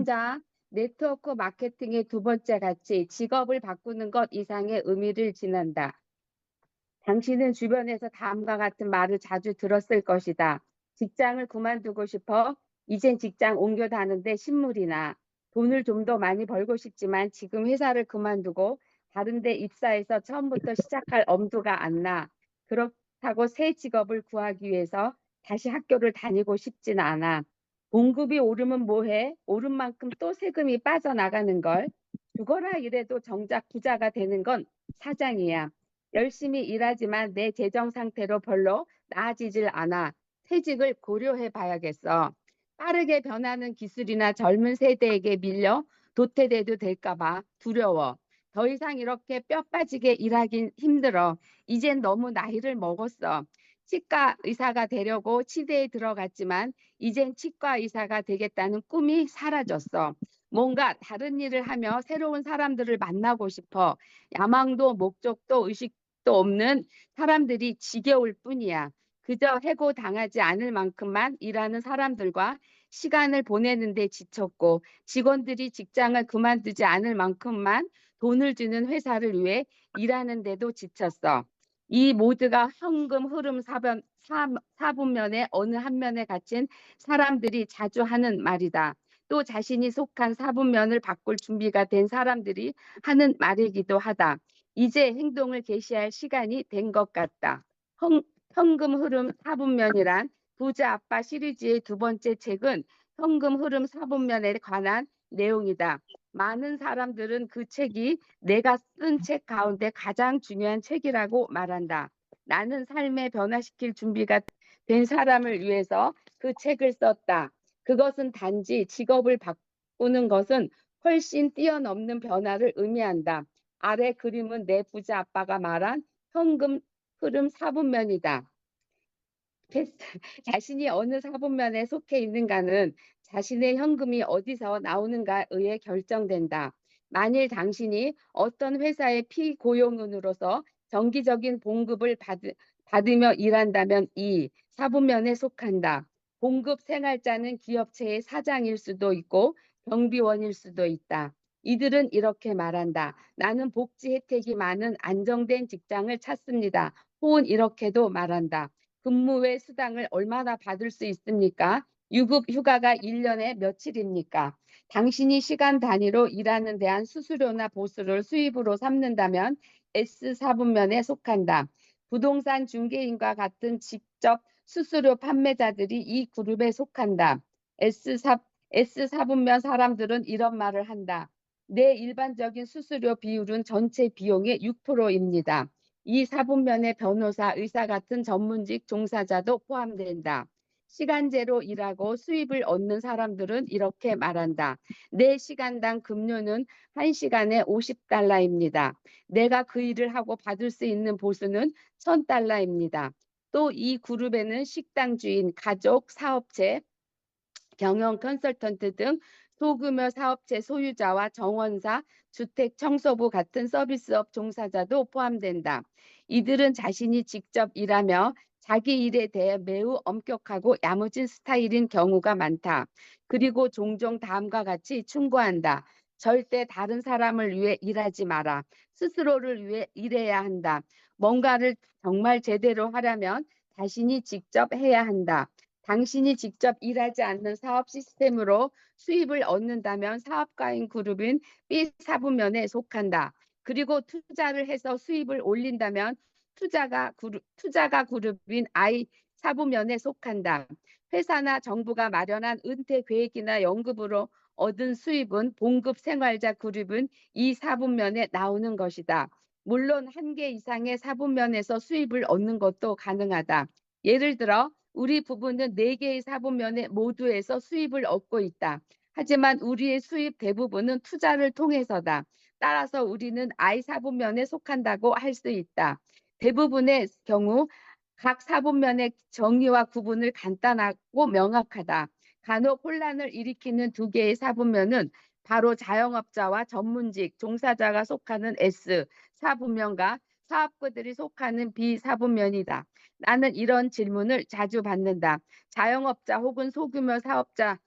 먼저 네트워크 마케팅의 두 번째 가치, 직업을 바꾸는 것 이상의 의미를 지닌다. 당신은 주변에서 다음과 같은 말을 자주 들었을 것이다. 직장을 그만두고 싶어? 이젠 직장 옮겨 다는데 신물이 나. 돈을 좀 더 많이 벌고 싶지만 지금 회사를 그만두고 다른 데 입사해서 처음부터 시작할 엄두가 안 나. 그렇다고 새 직업을 구하기 위해서 다시 학교를 다니고 싶진 않아. 봉급이 오르면 뭐해? 오른 만큼 또 세금이 빠져나가는 걸. 죽어라 이래도 정작 부자가 되는 건 사장이야. 열심히 일하지만 내 재정 상태로 별로 나아지질 않아. 퇴직을 고려해 봐야겠어. 빠르게 변하는 기술이나 젊은 세대에게 밀려 도태돼도 될까 봐 두려워. 더 이상 이렇게 뼈 빠지게 일하긴 힘들어. 이젠 너무 나이를 먹었어. 치과 의사가 되려고 치대에 들어갔지만 이젠 치과 의사가 되겠다는 꿈이 사라졌어. 뭔가 다른 일을 하며 새로운 사람들을 만나고 싶어. 야망도 목적도 의식도 없는 사람들이 지겨울 뿐이야. 그저 해고당하지 않을 만큼만 일하는 사람들과 시간을 보내는데 지쳤고 직원들이 직장을 그만두지 않을 만큼만 돈을 주는 회사를 위해 일하는데도 지쳤어. 이 모두가 현금 흐름 사분면의 어느 한 면에 갇힌 사람들이 자주 하는 말이다. 또 자신이 속한 사분면을 바꿀 준비가 된 사람들이 하는 말이기도 하다. 이제 행동을 개시할 시간이 된 것 같다. 현금 흐름 사분면이란 부자 아빠 시리즈의 두 번째 책은 현금 흐름 사분면에 관한 내용이다. 많은 사람들은 그 책이 내가 쓴 책 가운데 가장 중요한 책이라고 말한다. 나는 삶에 변화시킬 준비가 된 사람을 위해서 그 책을 썼다. 그것은 단지 직업을 바꾸는 것은 훨씬 뛰어넘는 변화를 의미한다. 아래 그림은 내 부자 아빠가 말한 현금 흐름 사분면이다. 자신이 어느 사분면에 속해 있는가는 자신의 현금이 어디서 나오는가에 의해 결정된다. 만일 당신이 어떤 회사의 피고용인으로서 정기적인 봉급을 받으며 일한다면 이 사분면에 속한다. 봉급 생활자는 기업체의 사장일 수도 있고 경비원일 수도 있다. 이들은 이렇게 말한다. 나는 복지 혜택이 많은 안정된 직장을 찾습니다. 혹은 이렇게도 말한다. 근무 외 수당을 얼마나 받을 수 있습니까? 유급 휴가가 1년에 며칠입니까? 당신이 시간 단위로 일하는 데한 수수료나 보수를 수입으로 삼는다면 S4분면에 속한다. 부동산 중개인과 같은 직접 수수료 판매자들이 이 그룹에 속한다. S4분면 사람들은 이런 말을 한다. 내 일반적인 수수료 비율은 전체 비용의 6%입니다. 이 사분면에 변호사, 의사 같은 전문직 종사자도 포함된다. 시간제로 일하고 수입을 얻는 사람들은 이렇게 말한다. 내 시간당 급료는 1시간에 $50입니다. 내가 그 일을 하고 받을 수 있는 보수는 $1000입니다. 또 이 그룹에는 식당 주인, 가족, 사업체, 경영 컨설턴트 등 소규모 사업체 소유자와 정원사, 주택 청소부 같은 서비스업 종사자도 포함된다. 이들은 자신이 직접 일하며 자기 일에 대해 매우 엄격하고 야무진 스타일인 경우가 많다. 그리고 종종 다음과 같이 충고한다. 절대 다른 사람을 위해 일하지 마라. 스스로를 위해 일해야 한다. 뭔가를 정말 제대로 하려면 자신이 직접 해야 한다. 당신이 직접 일하지 않는 사업 시스템으로 수입을 얻는다면 사업가인 그룹인 B사분면에 속한다. 그리고 투자를 해서 수입을 올린다면 투자가 그룹인 I 사분면에 속한다. 회사나 정부가 마련한 은퇴 계획이나 연금으로 얻은 수입은 봉급 생활자 그룹은 이 사분면에 나오는 것이다. 물론 한 개 이상의 사분면에서 수입을 얻는 것도 가능하다. 예를 들어 우리 부부는 4개의 사분면에 모두에서 수입을 얻고 있다. 하지만 우리의 수입 대부분은 투자를 통해서다. 따라서 우리는 I 사분면에 속한다고 할 수 있다. 대부분의 경우 각 사분면의 정의와 구분을 간단하고 명확하다. 간혹 혼란을 일으키는 2개의 사분면은 바로 자영업자와 전문직, 종사자가 속하는 S 사분면과 사업가들이 속하는 B 사분면이다. 나는 이런 질문을 자주 받는다. 자영업자 혹은 소규모 사업자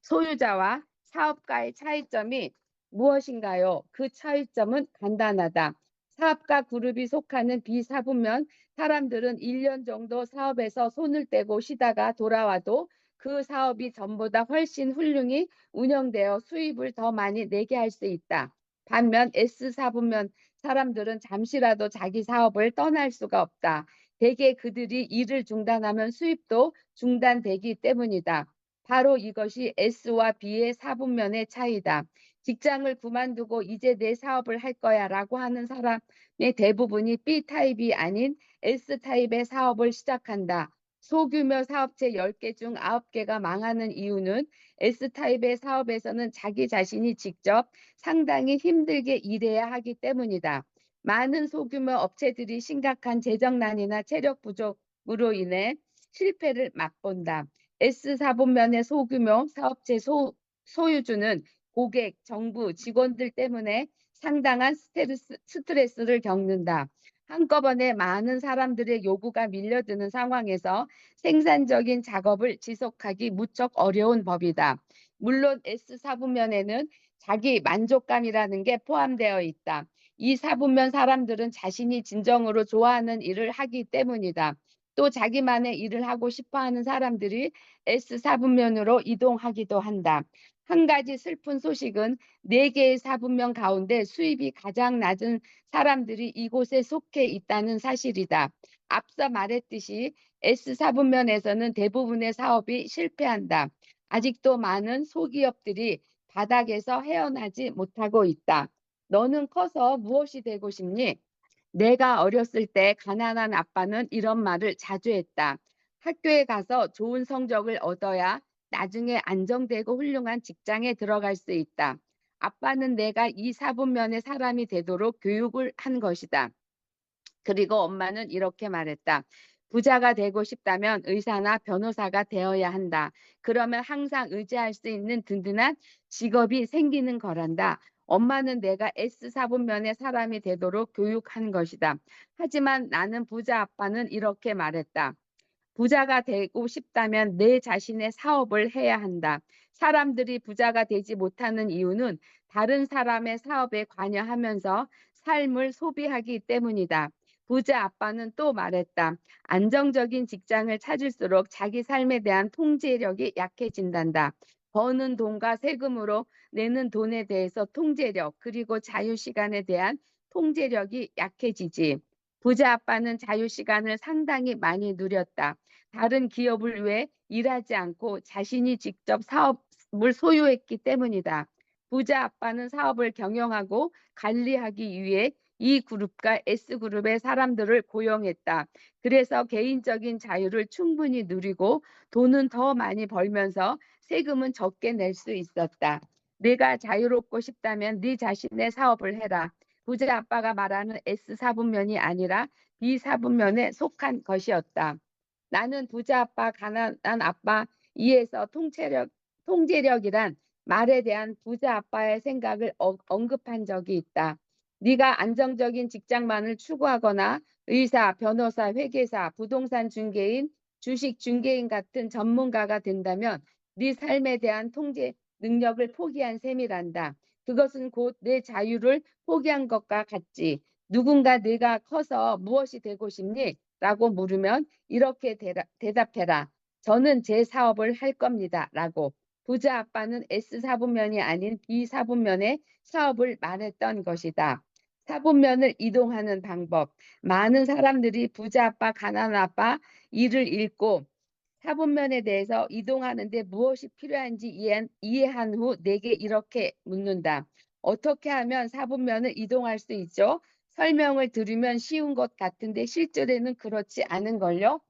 소유자와 사업가의 차이점이 무엇인가요? 그 차이점은 간단하다. 사업가 그룹이 속하는 비사분면 사람들은 1년 정도 사업에서 손을 떼고 쉬다가 돌아와도 그 사업이 전보다 훨씬 훌륭히 운영되어 수입을 더 많이 내게 할 수 있다. 반면 S사분면 사람들은 잠시라도 자기 사업을 떠날 수가 없다. 대개 그들이 일을 중단하면 수입도 중단되기 때문이다. 바로 이것이 S와 B의 사분면의 차이다. 직장을 그만두고 이제 내 사업을 할 거야 라고 하는 사람의 대부분이 B타입이 아닌 S타입의 사업을 시작한다. 소규모 사업체 10개 중 9개가 망하는 이유는 S타입의 사업에서는 자기 자신이 직접 상당히 힘들게 일해야 하기 때문이다. 많은 소규모 업체들이 심각한 재정난이나 체력 부족으로 인해 실패를 맛본다. S사분면의 소규모 사업체 소유주는 고객, 정부, 직원들 때문에 상당한 스트레스를 겪는다. 한꺼번에 많은 사람들의 요구가 밀려드는 상황에서 생산적인 작업을 지속하기 무척 어려운 법이다. 물론 S사분면에는 자기 만족감이라는 게 포함되어 있다. 이 사분면 사람들은 자신이 진정으로 좋아하는 일을 하기 때문이다. 또 자기만의 일을 하고 싶어하는 사람들이 S사분면으로 이동하기도 한다. 한 가지 슬픈 소식은 4개의 사분면 가운데 수입이 가장 낮은 사람들이 이곳에 속해 있다는 사실이다. 앞서 말했듯이 S사분면에서는 대부분의 사업이 실패한다. 아직도 많은 소기업들이 바닥에서 헤어나지 못하고 있다. 너는 커서 무엇이 되고 싶니? 내가 어렸을 때 가난한 아빠는 이런 말을 자주 했다. 학교에 가서 좋은 성적을 얻어야 나중에 안정되고 훌륭한 직장에 들어갈 수 있다. 아빠는 내가 이 사분면의 사람이 되도록 교육을 한 것이다. 그리고 엄마는 이렇게 말했다. 부자가 되고 싶다면 의사나 변호사가 되어야 한다. 그러면 항상 의지할 수 있는 든든한 직업이 생기는 거란다. 엄마는 내가 S사분면의 사람이 되도록 교육한 것이다. 하지만 나는 부자 아빠는 이렇게 말했다. 부자가 되고 싶다면 내 자신의 사업을 해야 한다. 사람들이 부자가 되지 못하는 이유는 다른 사람의 사업에 관여하면서 삶을 소비하기 때문이다. 부자 아빠는 또 말했다. 안정적인 직장을 찾을수록 자기 삶에 대한 통제력이 약해진단다. 버는 돈과 세금으로 내는 돈에 대해서 통제력, 그리고 자유시간에 대한 통제력이 약해지지. 부자 아빠는 자유시간을 상당히 많이 누렸다. 다른 기업을 위해 일하지 않고 자신이 직접 사업을 소유했기 때문이다. 부자 아빠는 사업을 경영하고 관리하기 위해 이 그룹과 S그룹의 사람들을 고용했다. 그래서 개인적인 자유를 충분히 누리고 돈은 더 많이 벌면서 세금은 적게 낼 수 있었다. 내가 자유롭고 싶다면 네 자신의 사업을 해라. 부자 아빠가 말하는 S사분면이 아니라 B사분면에 속한 것이었다. 나는 부자 아빠, 가난한 아빠 이에서 통제력이란 말에 대한 부자 아빠의 생각을 언급한 적이 있다. 네가 안정적인 직장만을 추구하거나 의사, 변호사, 회계사, 부동산 중개인, 주식 중개인 같은 전문가가 된다면 네 삶에 대한 통제 능력을 포기한 셈이란다. 그것은 곧 내 자유를 포기한 것과 같지. 누군가 네가 커서 무엇이 되고 싶니? 라고 물으면 이렇게 대답해라. 저는 제 사업을 할 겁니다. 라고. 부자 아빠는 S사분면이 아닌 B사분면의 사업을 말했던 것이다. 사분면을 이동하는 방법. 많은 사람들이 부자 아빠, 가난한 아빠 일을 읽고 사분면에 대해서 이동하는데 무엇이 필요한지 이해한 후 내게 이렇게 묻는다. 어떻게 하면 사분면을 이동할 수 있죠? 설명을 들으면 쉬운 것 같은데 실제로는 그렇지 않은걸요?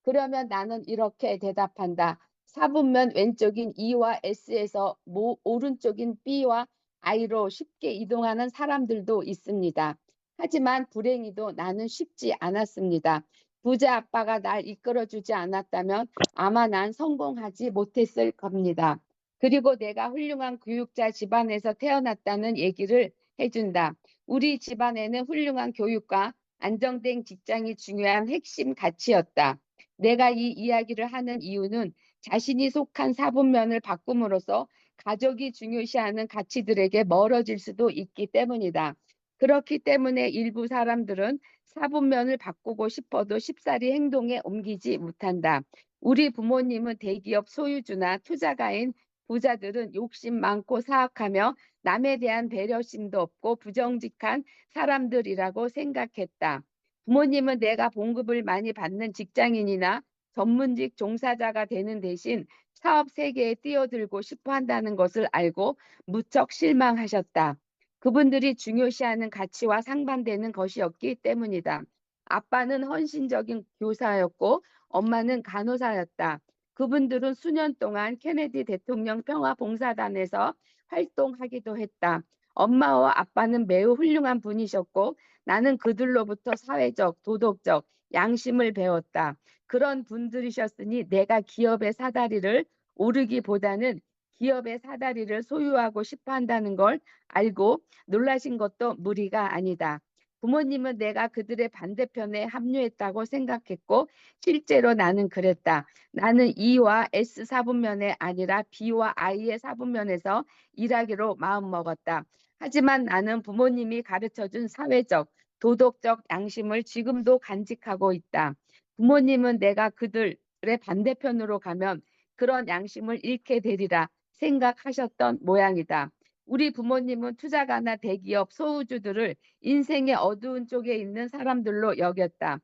그러면 나는 이렇게 대답한다. 사분면 왼쪽인 E와 S에서 오른쪽인 B와 I로 쉽게 이동하는 사람들도 있습니다. 하지만 불행히도 나는 쉽지 않았습니다. 부자 아빠가 날 이끌어주지 않았다면 아마 난 성공하지 못했을 겁니다. 그리고 내가 훌륭한 교육자 집안에서 태어났다는 얘기를 해준다. 우리 집안에는 훌륭한 교육과 안정된 직장이 중요한 핵심 가치였다. 내가 이 이야기를 하는 이유는 자신이 속한 사분면을 바꿈으로써 가족이 중요시하는 가치들에게 멀어질 수도 있기 때문이다. 그렇기 때문에 일부 사람들은 사분면을 바꾸고 싶어도 쉽사리 행동에 옮기지 못한다. 우리 부모님은 대기업 소유주나 투자가인 부자들은 욕심 많고 사악하며 남에 대한 배려심도 없고 부정직한 사람들이라고 생각했다. 부모님은 내가 봉급을 많이 받는 직장인이나 전문직 종사자가 되는 대신 사업 세계에 뛰어들고 싶어 한다는 것을 알고 무척 실망하셨다. 그분들이 중요시하는 가치와 상반되는 것이었기 때문이다. 아빠는 헌신적인 교사였고 엄마는 간호사였다. 그분들은 수년 동안 케네디 대통령 평화봉사단에서 활동하기도 했다. 엄마와 아빠는 매우 훌륭한 분이셨고 나는 그들로부터 사회적, 도덕적 양심을 배웠다. 그런 분들이셨으니 내가 기업의 사다리를 오르기보다는 기업의 사다리를 소유하고 싶어 한다는 걸 알고 놀라신 것도 무리가 아니다. 부모님은 내가 그들의 반대편에 합류했다고 생각했고 실제로 나는 그랬다. 나는 E와 S 사분면에 아니라 B와 I의 사분면에서 일하기로 마음먹었다. 하지만 나는 부모님이 가르쳐준 사회적, 도덕적 양심을 지금도 간직하고 있다. 부모님은 내가 그들의 반대편으로 가면 그런 양심을 잃게 되리라 생각하셨던 모양이다. 우리 부모님은 투자가나 대기업 소유주들을 인생의 어두운 쪽에 있는 사람들로 여겼다.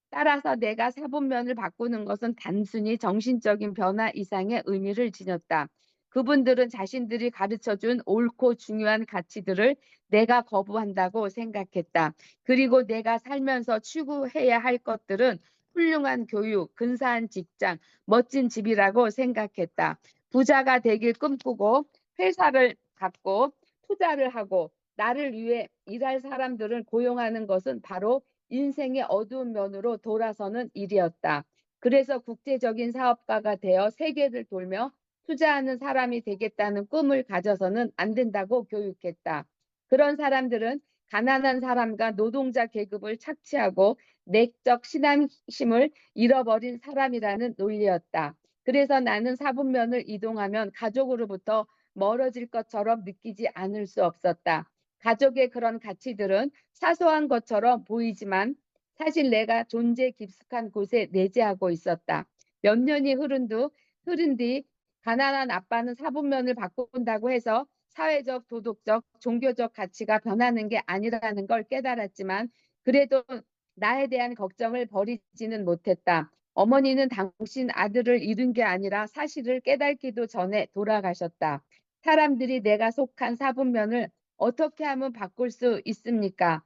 따라서 내가 사분면을 바꾸는 것은 단순히 정신적인 변화 이상의 의미를 지녔다. 그분들은 자신들이 가르쳐준 옳고 중요한 가치들을 내가 거부한다고 생각했다. 그리고 내가 살면서 추구해야 할 것들은 훌륭한 교육, 근사한 직장, 멋진 집이라고 생각했다. 부자가 되길 꿈꾸고 회사를 갖고 투자를 하고 나를 위해 일할 사람들을 고용하는 것은 바로 인생의 어두운 면으로 돌아서는 일이었다. 그래서 국제적인 사업가가 되어 세계를 돌며 투자하는 사람이 되겠다는 꿈을 가져서는 안 된다고 교육했다. 그런 사람들은 가난한 사람과 노동자 계급을 착취하고 내적 신앙심을 잃어버린 사람이라는 논리였다. 그래서 나는 사분면을 이동하면 가족으로부터 멀어질 것처럼 느끼지 않을 수 없었다. 가족의 그런 가치들은 사소한 것처럼 보이지만 사실 내가 존재 깊숙한 곳에 내재하고 있었다. 몇 년이 흐른 뒤 가난한 아빠는 사분면을 바꾼다고 해서 사회적, 도덕적, 종교적 가치가 변하는 게 아니라는 걸 깨달았지만 그래도 나에 대한 걱정을 버리지는 못했다. 어머니는 당신 아들을 잃은 게 아니라 사실을 깨닫기도 전에 돌아가셨다. 사람들이 내가 속한 사분면을 어떻게 하면 바꿀 수 있습니까?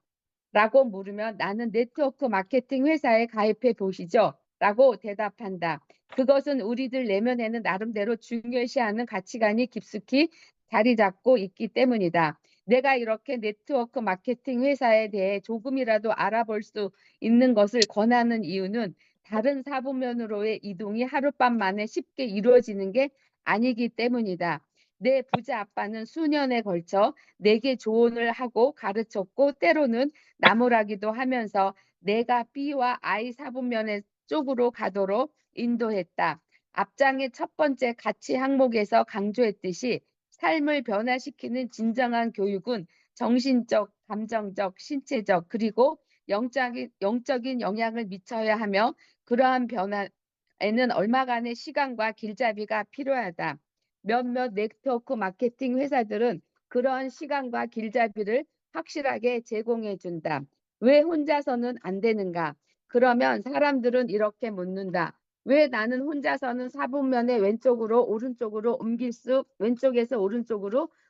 라고 물으면 나는 네트워크 마케팅 회사에 가입해 보시죠. 라고 대답한다. 그것은 우리들 내면에는 나름대로 중요시하는 가치관이 깊숙이 자리 잡고 있기 때문이다. 내가 이렇게 네트워크 마케팅 회사에 대해 조금이라도 알아볼 수 있는 것을 권하는 이유는 다른 사부면으로의 이동이 하룻밤 만에 쉽게 이루어지는 게 아니기 때문이다. 내 부자 아빠는 수년에 걸쳐 내게 조언을 하고 가르쳤고 때로는 나무라기도 하면서 내가 B와 I 사분면의 쪽으로 가도록 인도했다. 앞장의 첫 번째 가치 항목에서 강조했듯이 삶을 변화시키는 진정한 교육은 정신적, 감정적, 신체적 그리고 영적인 영향을 미쳐야 하며 그러한 변화에는 얼마간의 시간과 길잡이가 필요하다. 몇몇 네트워크 마케팅 회사들은 그러한 시간과 길잡이를 확실하게 제공해 준다. 왜 혼자서는 안 되는가? 그러면 사람들은 이렇게 묻는다. 왜 나는 혼자서는 사분면의 왼쪽에서 오른쪽으로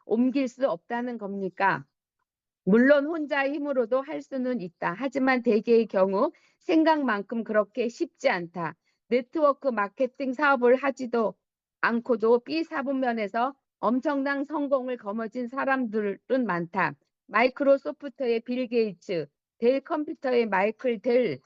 옮길 수 없다는 겁니까? 물론 혼자의 힘으로도 할 수는 있다. 하지만 대개의 경우 생각만큼 그렇게 쉽지 않다. 네트워크 마케팅 사업을 하지도 않고도 B 사분면에서 엄청난 성공을 거머쥔 사람들은 많다. 마이크로소프트의 빌 게이츠, 델 컴퓨터의 마이클 델,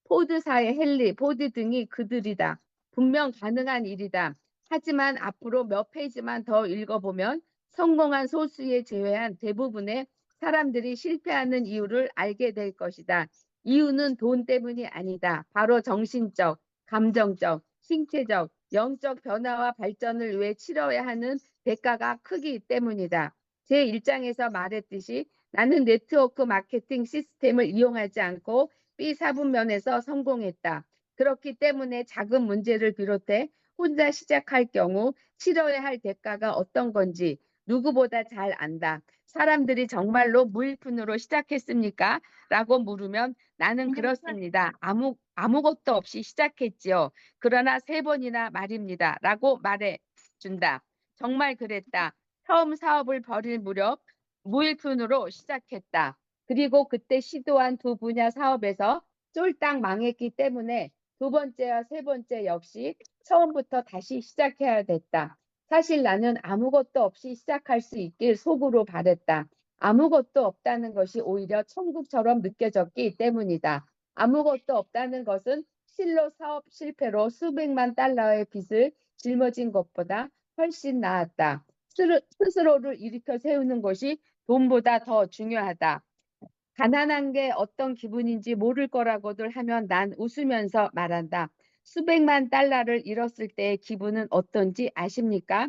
포드사의 헨리 포드 등이 그들이다. 분명 가능한 일이다. 하지만 앞으로 몇 페이지만 더 읽어보면 성공한 소수에 제외한 대부분의 사람들이 실패하는 이유를 알게 될 것이다. 이유는 돈 때문이 아니다. 바로 정신적, 감정적, 신체적, 영적 변화와 발전을 위해 치러야 하는 대가가 크기 때문이다. 제 일장에서 말했듯이 나는 네트워크 마케팅 시스템을 이용하지 않고 B사분면에서 성공했다. 그렇기 때문에 작은 문제를 비롯해 혼자 시작할 경우 치러야 할 대가가 어떤 건지 누구보다 잘 안다. 사람들이 정말로 무일푼으로 시작했습니까? 라고 물으면 나는 그렇습니다. 아무것도 없이 시작했지요. 그러나 3번이나 말입니다. 라고 말해 준다. 정말 그랬다. 처음 사업을 벌일 무렵 무일푼으로 시작했다. 그리고 그때 시도한 2분야 사업에서 쫄딱 망했기 때문에 2번째와 3번째 역시 처음부터 다시 시작해야 됐다. 사실 나는 아무것도 없이 시작할 수 있길 속으로 바랬다. 아무것도 없다는 것이 오히려 천국처럼 느껴졌기 때문이다. 아무것도 없다는 것은 실로 사업 실패로 수백만 달러의 빚을 짊어진 것보다 훨씬 나았다. 스스로를 일으켜 세우는 것이 돈보다 더 중요하다. 가난한 게 어떤 기분인지 모를 거라고들 하면 난 웃으면서 말한다. 수백만 달러를 잃었을 때의 기분은 어떤지 아십니까?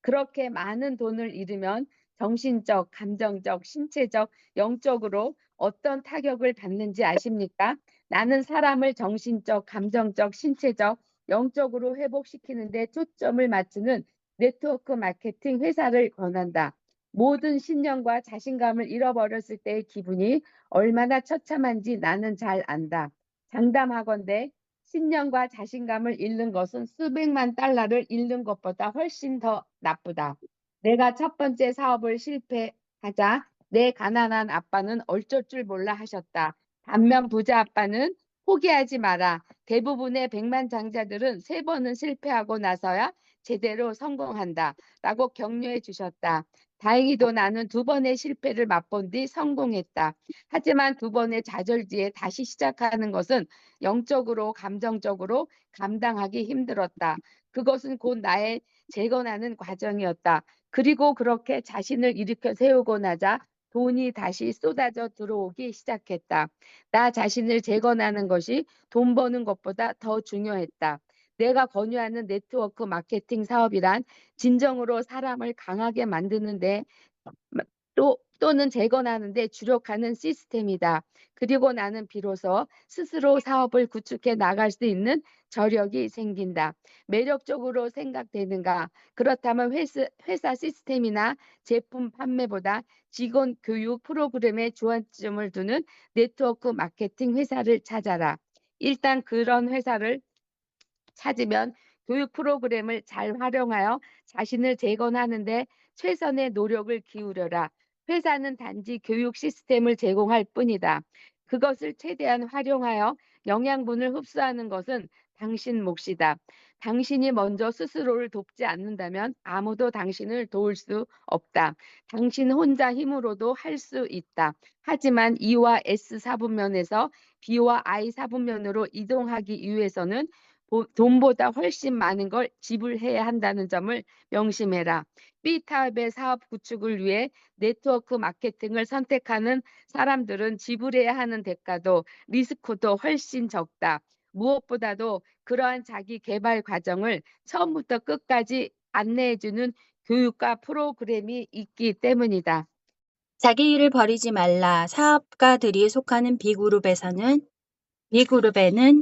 그렇게 많은 돈을 잃으면 정신적, 감정적, 신체적, 영적으로 어떤 타격을 받는지 아십니까? 나는 사람을 정신적, 감정적, 신체적, 영적으로 회복시키는 데 초점을 맞추는 네트워크 마케팅 회사를 권한다. 모든 신념과 자신감을 잃어버렸을 때의 기분이 얼마나 처참한지 나는 잘 안다. 장담하건대 신념과 자신감을 잃는 것은 수백만 달러를 잃는 것보다 훨씬 더 나쁘다. 내가 첫 번째 사업을 실패하자 내 가난한 아빠는 어쩔 줄 몰라 하셨다. 반면 부자 아빠는 포기하지 마라. 대부분의 백만장자들은 3번은 실패하고 나서야 제대로 성공한다. 라고 격려해 주셨다. 다행히도 나는 2번의 실패를 맛본 뒤 성공했다. 하지만 2번의 좌절지에 다시 시작하는 것은 영적으로 감정적으로 감당하기 힘들었다. 그것은 곧 나의 재건하는 과정이었다. 그리고 그렇게 자신을 일으켜 세우고 나자 돈이 다시 쏟아져 들어오기 시작했다. 나 자신을 재건하는 것이 돈 버는 것보다 더 중요했다. 내가 권유하는 네트워크 마케팅 사업이란 진정으로 사람을 강하게 만드는데 또는 재건하는데 주력하는 시스템이다. 그리고 나는 비로소 스스로 사업을 구축해 나갈 수 있는 저력이 생긴다. 매력적으로 생각되는가? 그렇다면 회사 시스템이나 제품 판매보다 직원 교육 프로그램에 주안점을 두는 네트워크 마케팅 회사를 찾아라. 일단 그런 회사를 찾으면 교육 프로그램을 잘 활용하여 자신을 재건하는데 최선의 노력을 기울여라. 회사는 단지 교육 시스템을 제공할 뿐이다. 그것을 최대한 활용하여 영양분을 흡수하는 것은 당신 몫이다. 당신이 먼저 스스로를 돕지 않는다면 아무도 당신을 도울 수 없다. 당신 혼자 힘으로도 할 수 있다. 하지만 E와 S 사분면에서 B와 I 사분면으로 이동하기 위해서는 돈보다 훨씬 많은 걸 지불해야 한다는 점을 명심해라. B타입의 사업 구축을 위해 네트워크 마케팅을 선택하는 사람들은 지불해야 하는 대가도 리스크도 훨씬 적다. 무엇보다도 그러한 자기 개발 과정을 처음부터 끝까지 안내해주는 교육과 프로그램이 있기 때문이다. 자기 일을 버리지 말라. 사업가들이 속하는 B그룹에는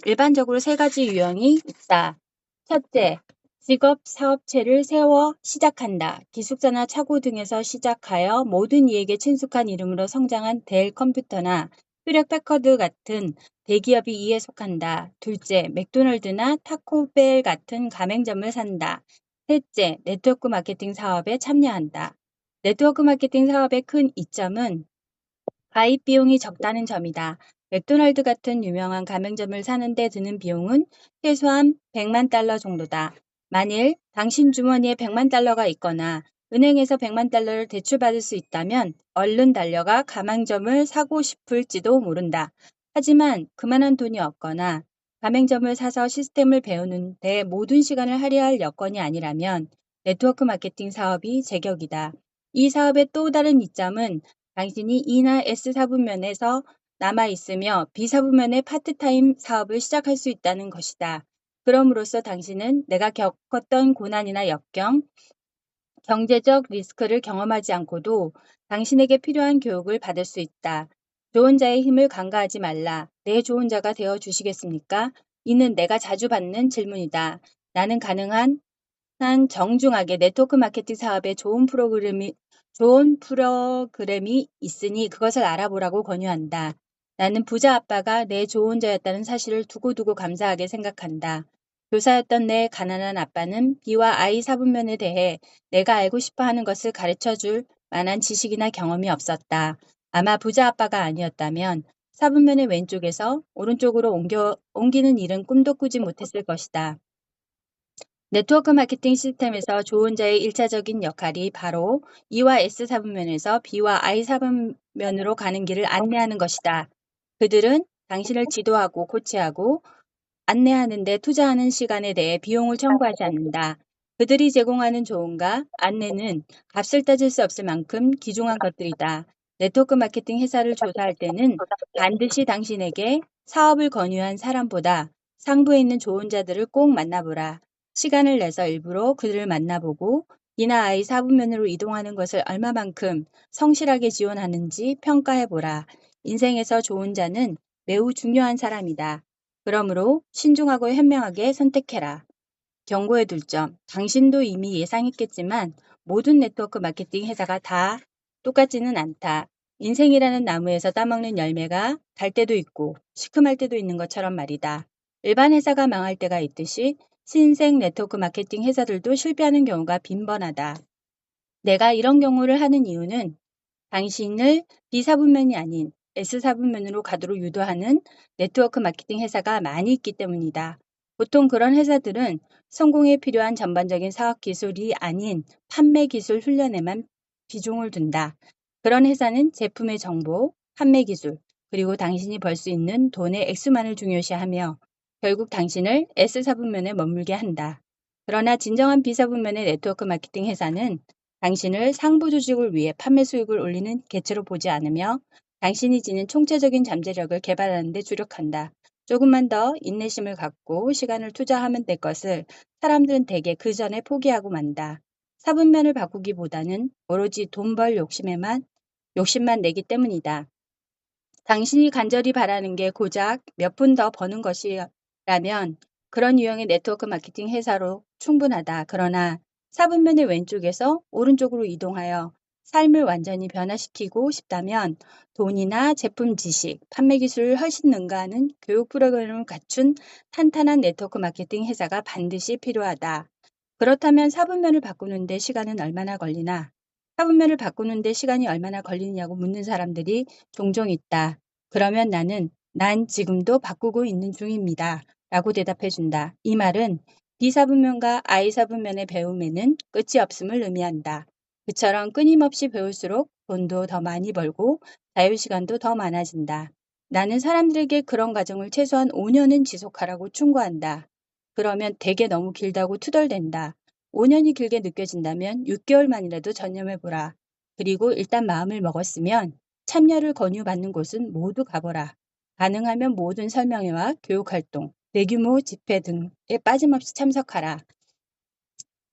일반적으로 3가지 유형이 있다. 첫째, 직업 사업체를 세워 시작한다. 기숙사나 차고 등에서 시작하여 모든 이에게 친숙한 이름으로 성장한 델 컴퓨터나 휘력 패커드 같은 대기업이 이에 속한다. 둘째, 맥도널드나 타코벨 같은 가맹점을 산다. 셋째, 네트워크 마케팅 사업에 참여한다. 네트워크 마케팅 사업의 큰 이점은 가입 비용이 적다는 점이다. 맥도날드 같은 유명한 가맹점을 사는 데 드는 비용은 최소한 100만 달러 정도다. 만일 당신 주머니에 100만 달러가 있거나 은행에서 100만 달러를 대출받을 수 있다면 얼른 달려가 가맹점을 사고 싶을지도 모른다. 하지만 그만한 돈이 없거나 가맹점을 사서 시스템을 배우는 데 모든 시간을 할애할 여건이 아니라면 네트워크 마케팅 사업이 제격이다. 이 사업의 또 다른 이점은 당신이 E나 S 사분면에서 남아있으며 B 사분면의 파트타임 사업을 시작할 수 있다는 것이다. 그럼으로써 당신은 내가 겪었던 고난이나 역경, 경제적 리스크를 경험하지 않고도 당신에게 필요한 교육을 받을 수 있다. 조언자의 힘을 간과하지 말라. 내 조언자가 되어 주시겠습니까? 이는 내가 자주 받는 질문이다. 나는 가능한 한 정중하게 네트워크 마케팅 사업에 좋은 프로그램이 있으니 그것을 알아보라고 권유한다. 나는 부자 아빠가 내 조언자였다는 사실을 두고두고 감사하게 생각한다. 교사였던 내 가난한 아빠는 B와 I 사분면에 대해 내가 알고 싶어 하는 것을 가르쳐 줄 만한 지식이나 경험이 없었다. 아마 부자 아빠가 아니었다면 사분면의 왼쪽에서 오른쪽으로 옮기는 일은 꿈도 꾸지 못했을 것이다. 네트워크 마케팅 시스템에서 조언자의 1차적인 역할이 바로 E와 S 사분면에서 B와 I 사분면으로 가는 길을 안내하는 것이다. 그들은 당신을 지도하고 코치하고 안내하는 데 투자하는 시간에 대해 비용을 청구하지 않는다. 그들이 제공하는 조언과 안내는 값을 따질 수 없을 만큼 귀중한 것들이다. 네트워크 마케팅 회사를 조사할 때는 반드시 당신에게 사업을 권유한 사람보다 상부에 있는 조언자들을 꼭 만나보라. 시간을 내서 일부러 그들을 만나보고 B나 I 사분면으로 이동하는 것을 얼마만큼 성실하게 지원하는지 평가해보라. 인생에서 조언자는 매우 중요한 사람이다. 그러므로 신중하고 현명하게 선택해라. 경고해 둘 점. 당신도 이미 예상했겠지만 모든 네트워크 마케팅 회사가 다 똑같지는 않다. 인생이라는 나무에서 따먹는 열매가 달 때도 있고 시큼할 때도 있는 것처럼 말이다. 일반 회사가 망할 때가 있듯이 신생 네트워크 마케팅 회사들도 실패하는 경우가 빈번하다. 내가 이런 경우를 하는 이유는 당신을 B사분면이 아닌 S사분면으로 가도록 유도하는 네트워크 마케팅 회사가 많이 있기 때문이다. 보통 그런 회사들은 성공에 필요한 전반적인 사업 기술이 아닌 판매 기술 훈련에만 비중을 둔다. 그런 회사는 제품의 정보, 판매 기술, 그리고 당신이 벌 수 있는 돈의 액수만을 중요시하며 결국 당신을 S사분면에 머물게 한다. 그러나 진정한 B사분면의 네트워크 마케팅 회사는 당신을 상부 조직을 위해 판매 수익을 올리는 개체로 보지 않으며 당신이 지닌 총체적인 잠재력을 개발하는 데 주력한다. 조금만 더 인내심을 갖고 시간을 투자하면 될 것을 사람들은 대개 그 전에 포기하고 만다. 사분면을 바꾸기보다는 오로지 돈 벌 욕심만 내기 때문이다. 당신이 간절히 바라는 게 고작 몇 푼 더 버는 것이라면 그런 유형의 네트워크 마케팅 회사로 충분하다. 그러나 사분면의 왼쪽에서 오른쪽으로 이동하여 삶을 완전히 변화시키고 싶다면 돈이나 제품 지식, 판매 기술을 훨씬 능가하는 교육 프로그램을 갖춘 탄탄한 네트워크 마케팅 회사가 반드시 필요하다. 그렇다면 사분면을 바꾸는데 시간은 얼마나 걸리나? 사분면을 바꾸는데 시간이 얼마나 걸리느냐고 묻는 사람들이 종종 있다. 그러면 난 지금도 바꾸고 있는 중입니다. 라고 대답해 준다. 이 말은 B사분면과 I사분면의 배움에는 끝이 없음을 의미한다. 그처럼 끊임없이 배울수록 돈도 더 많이 벌고 자유시간도 더 많아진다. 나는 사람들에게 그런 과정을 최소한 5년은 지속하라고 충고한다. 그러면 되게 너무 길다고 투덜댄다. 5년이 길게 느껴진다면 6개월만이라도 전념해보라. 그리고 일단 마음을 먹었으면 참여를 권유받는 곳은 모두 가보라. 가능하면 모든 설명회와 교육활동, 대규모 집회 등에 빠짐없이 참석하라.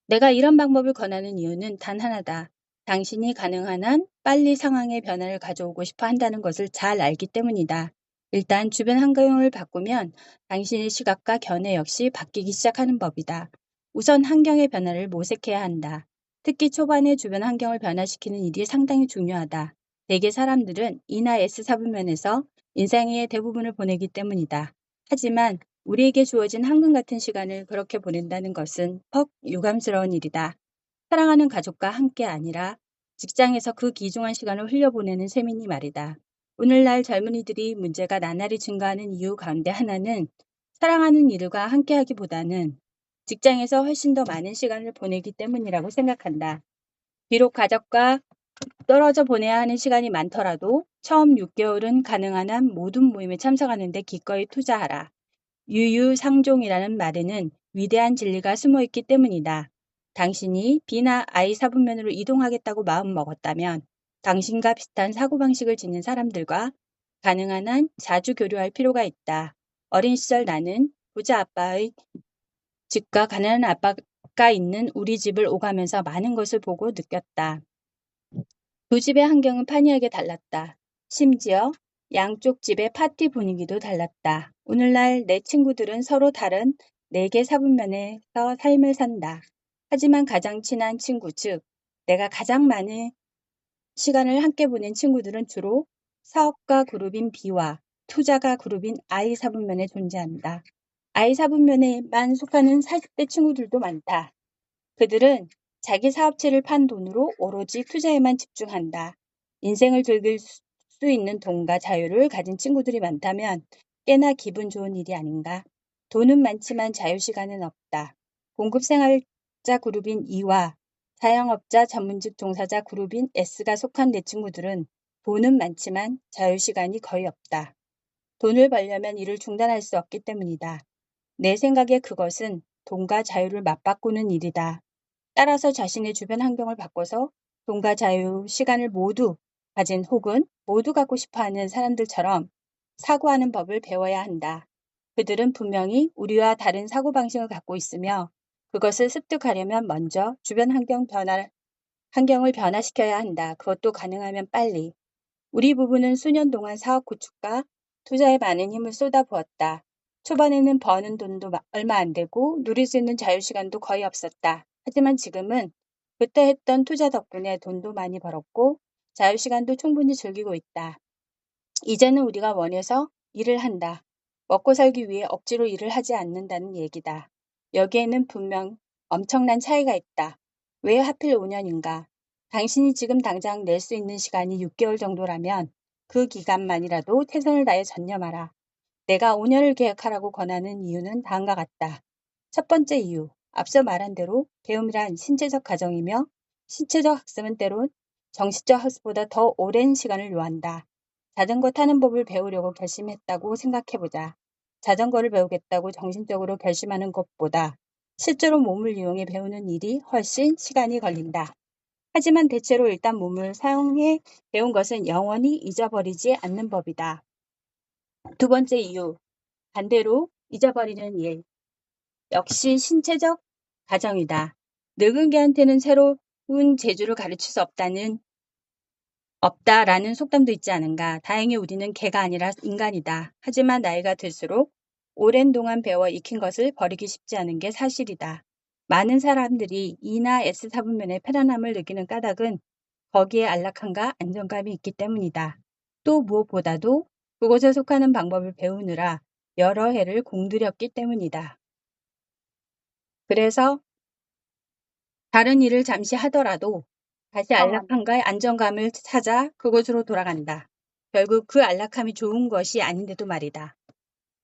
내가 이런 방법을 권하는 이유는 단 하나다. 당신이 가능한 한 빨리 상황의 변화를 가져오고 싶어 한다는 것을 잘 알기 때문이다. 일단 주변 환경을 바꾸면 당신의 시각과 견해 역시 바뀌기 시작하는 법이다. 우선 환경의 변화를 모색해야 한다. 특히 초반에 주변 환경을 변화시키는 일이 상당히 중요하다. 대개 사람들은 E나 S 사분면에서 인생의 대부분을 보내기 때문이다. 하지만 우리에게 주어진 황금 같은 시간을 그렇게 보낸다는 것은 퍽 유감스러운 일이다. 사랑하는 가족과 함께 아니라 직장에서 그 귀중한 시간을 흘려보내는 셈이니 말이다. 오늘날 젊은이들이 문제가 나날이 증가하는 이유 가운데 하나는 사랑하는 이들과 함께하기보다는 직장에서 훨씬 더 많은 시간을 보내기 때문이라고 생각한다. 비록 가족과 떨어져 보내야 하는 시간이 많더라도 처음 6개월은 가능한 한 모든 모임에 참석하는 데 기꺼이 투자하라. 유유상종이라는 말에는 위대한 진리가 숨어 있기 때문이다. 당신이 B나 I 사분면으로 이동하겠다고 마음먹었다면 당신과 비슷한 사고방식을 지닌 사람들과 가능한 한 자주 교류할 필요가 있다. 어린 시절 나는 부자 아빠의 집과 가난한 가까이 있는 우리 집을 오가면서 많은 것을 보고 느꼈다. 두 집의 환경은 판이하게 달랐다. 심지어 양쪽 집의 파티 분위기도 달랐다. 오늘날 내 친구들은 서로 다른 4개 사분면에서 삶을 산다. 하지만 가장 친한 친구, 즉 내가 가장 많은 시간을 함께 보낸 친구들은 주로 사업가 그룹인 B와 투자가 그룹인 I 사분면에 존재한다. I 사분면에만 속하는 40대 친구들도 많다. 그들은 자기 사업체를 판 돈으로 오로지 투자에만 집중한다. 인생을 즐길 수 있는 돈과 자유를 가진 친구들이 많다면 꽤나 기분 좋은 일이 아닌가. 돈은 많지만 자유시간은 없다. 공급생활자 그룹인 E와 자영업자 전문직 종사자 그룹인 S가 속한 내 친구들은 돈은 많지만 자유시간이 거의 없다. 돈을 벌려면 일을 중단할 수 없기 때문이다. 내 생각에 그것은 돈과 자유를 맞바꾸는 일이다. 따라서 자신의 주변 환경을 바꿔서 돈과 자유, 시간을 모두 가진 혹은 모두 갖고 싶어하는 사람들처럼 사고하는 법을 배워야 한다. 그들은 분명히 우리와 다른 사고방식을 갖고 있으며 그것을 습득하려면 먼저 주변 환경을 변화시켜야 한다. 그것도 가능하면 빨리. 우리 부부는 수년 동안 사업 구축과 투자에 많은 힘을 쏟아부었다. 초반에는 버는 돈도 얼마 안 되고 누릴 수 있는 자유시간도 거의 없었다. 하지만 지금은 그때 했던 투자 덕분에 돈도 많이 벌었고 자유시간도 충분히 즐기고 있다. 이제는 우리가 원해서 일을 한다. 먹고 살기 위해 억지로 일을 하지 않는다는 얘기다. 여기에는 분명 엄청난 차이가 있다. 왜 하필 5년인가? 당신이 지금 당장 낼 수 있는 시간이 6개월 정도라면 그 기간만이라도 최선을 다해 전념하라. 내가 5년을 계획하라고 권하는 이유는 다음과 같다. 첫 번째 이유, 앞서 말한 대로 배움이란 신체적 과정이며 신체적 학습은 때론 정신적 학습보다 더 오랜 시간을 요한다. 자전거 타는 법을 배우려고 결심했다고 생각해보자. 자전거를 배우겠다고 정신적으로 결심하는 것보다 실제로 몸을 이용해 배우는 일이 훨씬 시간이 걸린다. 하지만 대체로 일단 몸을 사용해 배운 것은 영원히 잊어버리지 않는 법이다. 두 번째 이유, 반대로 잊어버리는 일. 역시 신체적 과정이다. 늙은 개한테는 새로운 재주를 가르칠 수 없다라는 속담도 있지 않은가. 다행히 우리는 개가 아니라 인간이다. 하지만 나이가 들수록 오랜 동안 배워 익힌 것을 버리기 쉽지 않은 게 사실이다. 많은 사람들이 E나 S 사분면의 편안함을 느끼는 까닭은 거기에 안락함과 안정감이 있기 때문이다. 또 무엇보다도 그곳에 속하는 방법을 배우느라 여러 해를 공들였기 때문이다. 그래서 다른 일을 잠시 하더라도 다시 안락함과 안정감을 찾아 그곳으로 돌아간다. 결국 그 안락함이 좋은 것이 아닌데도 말이다.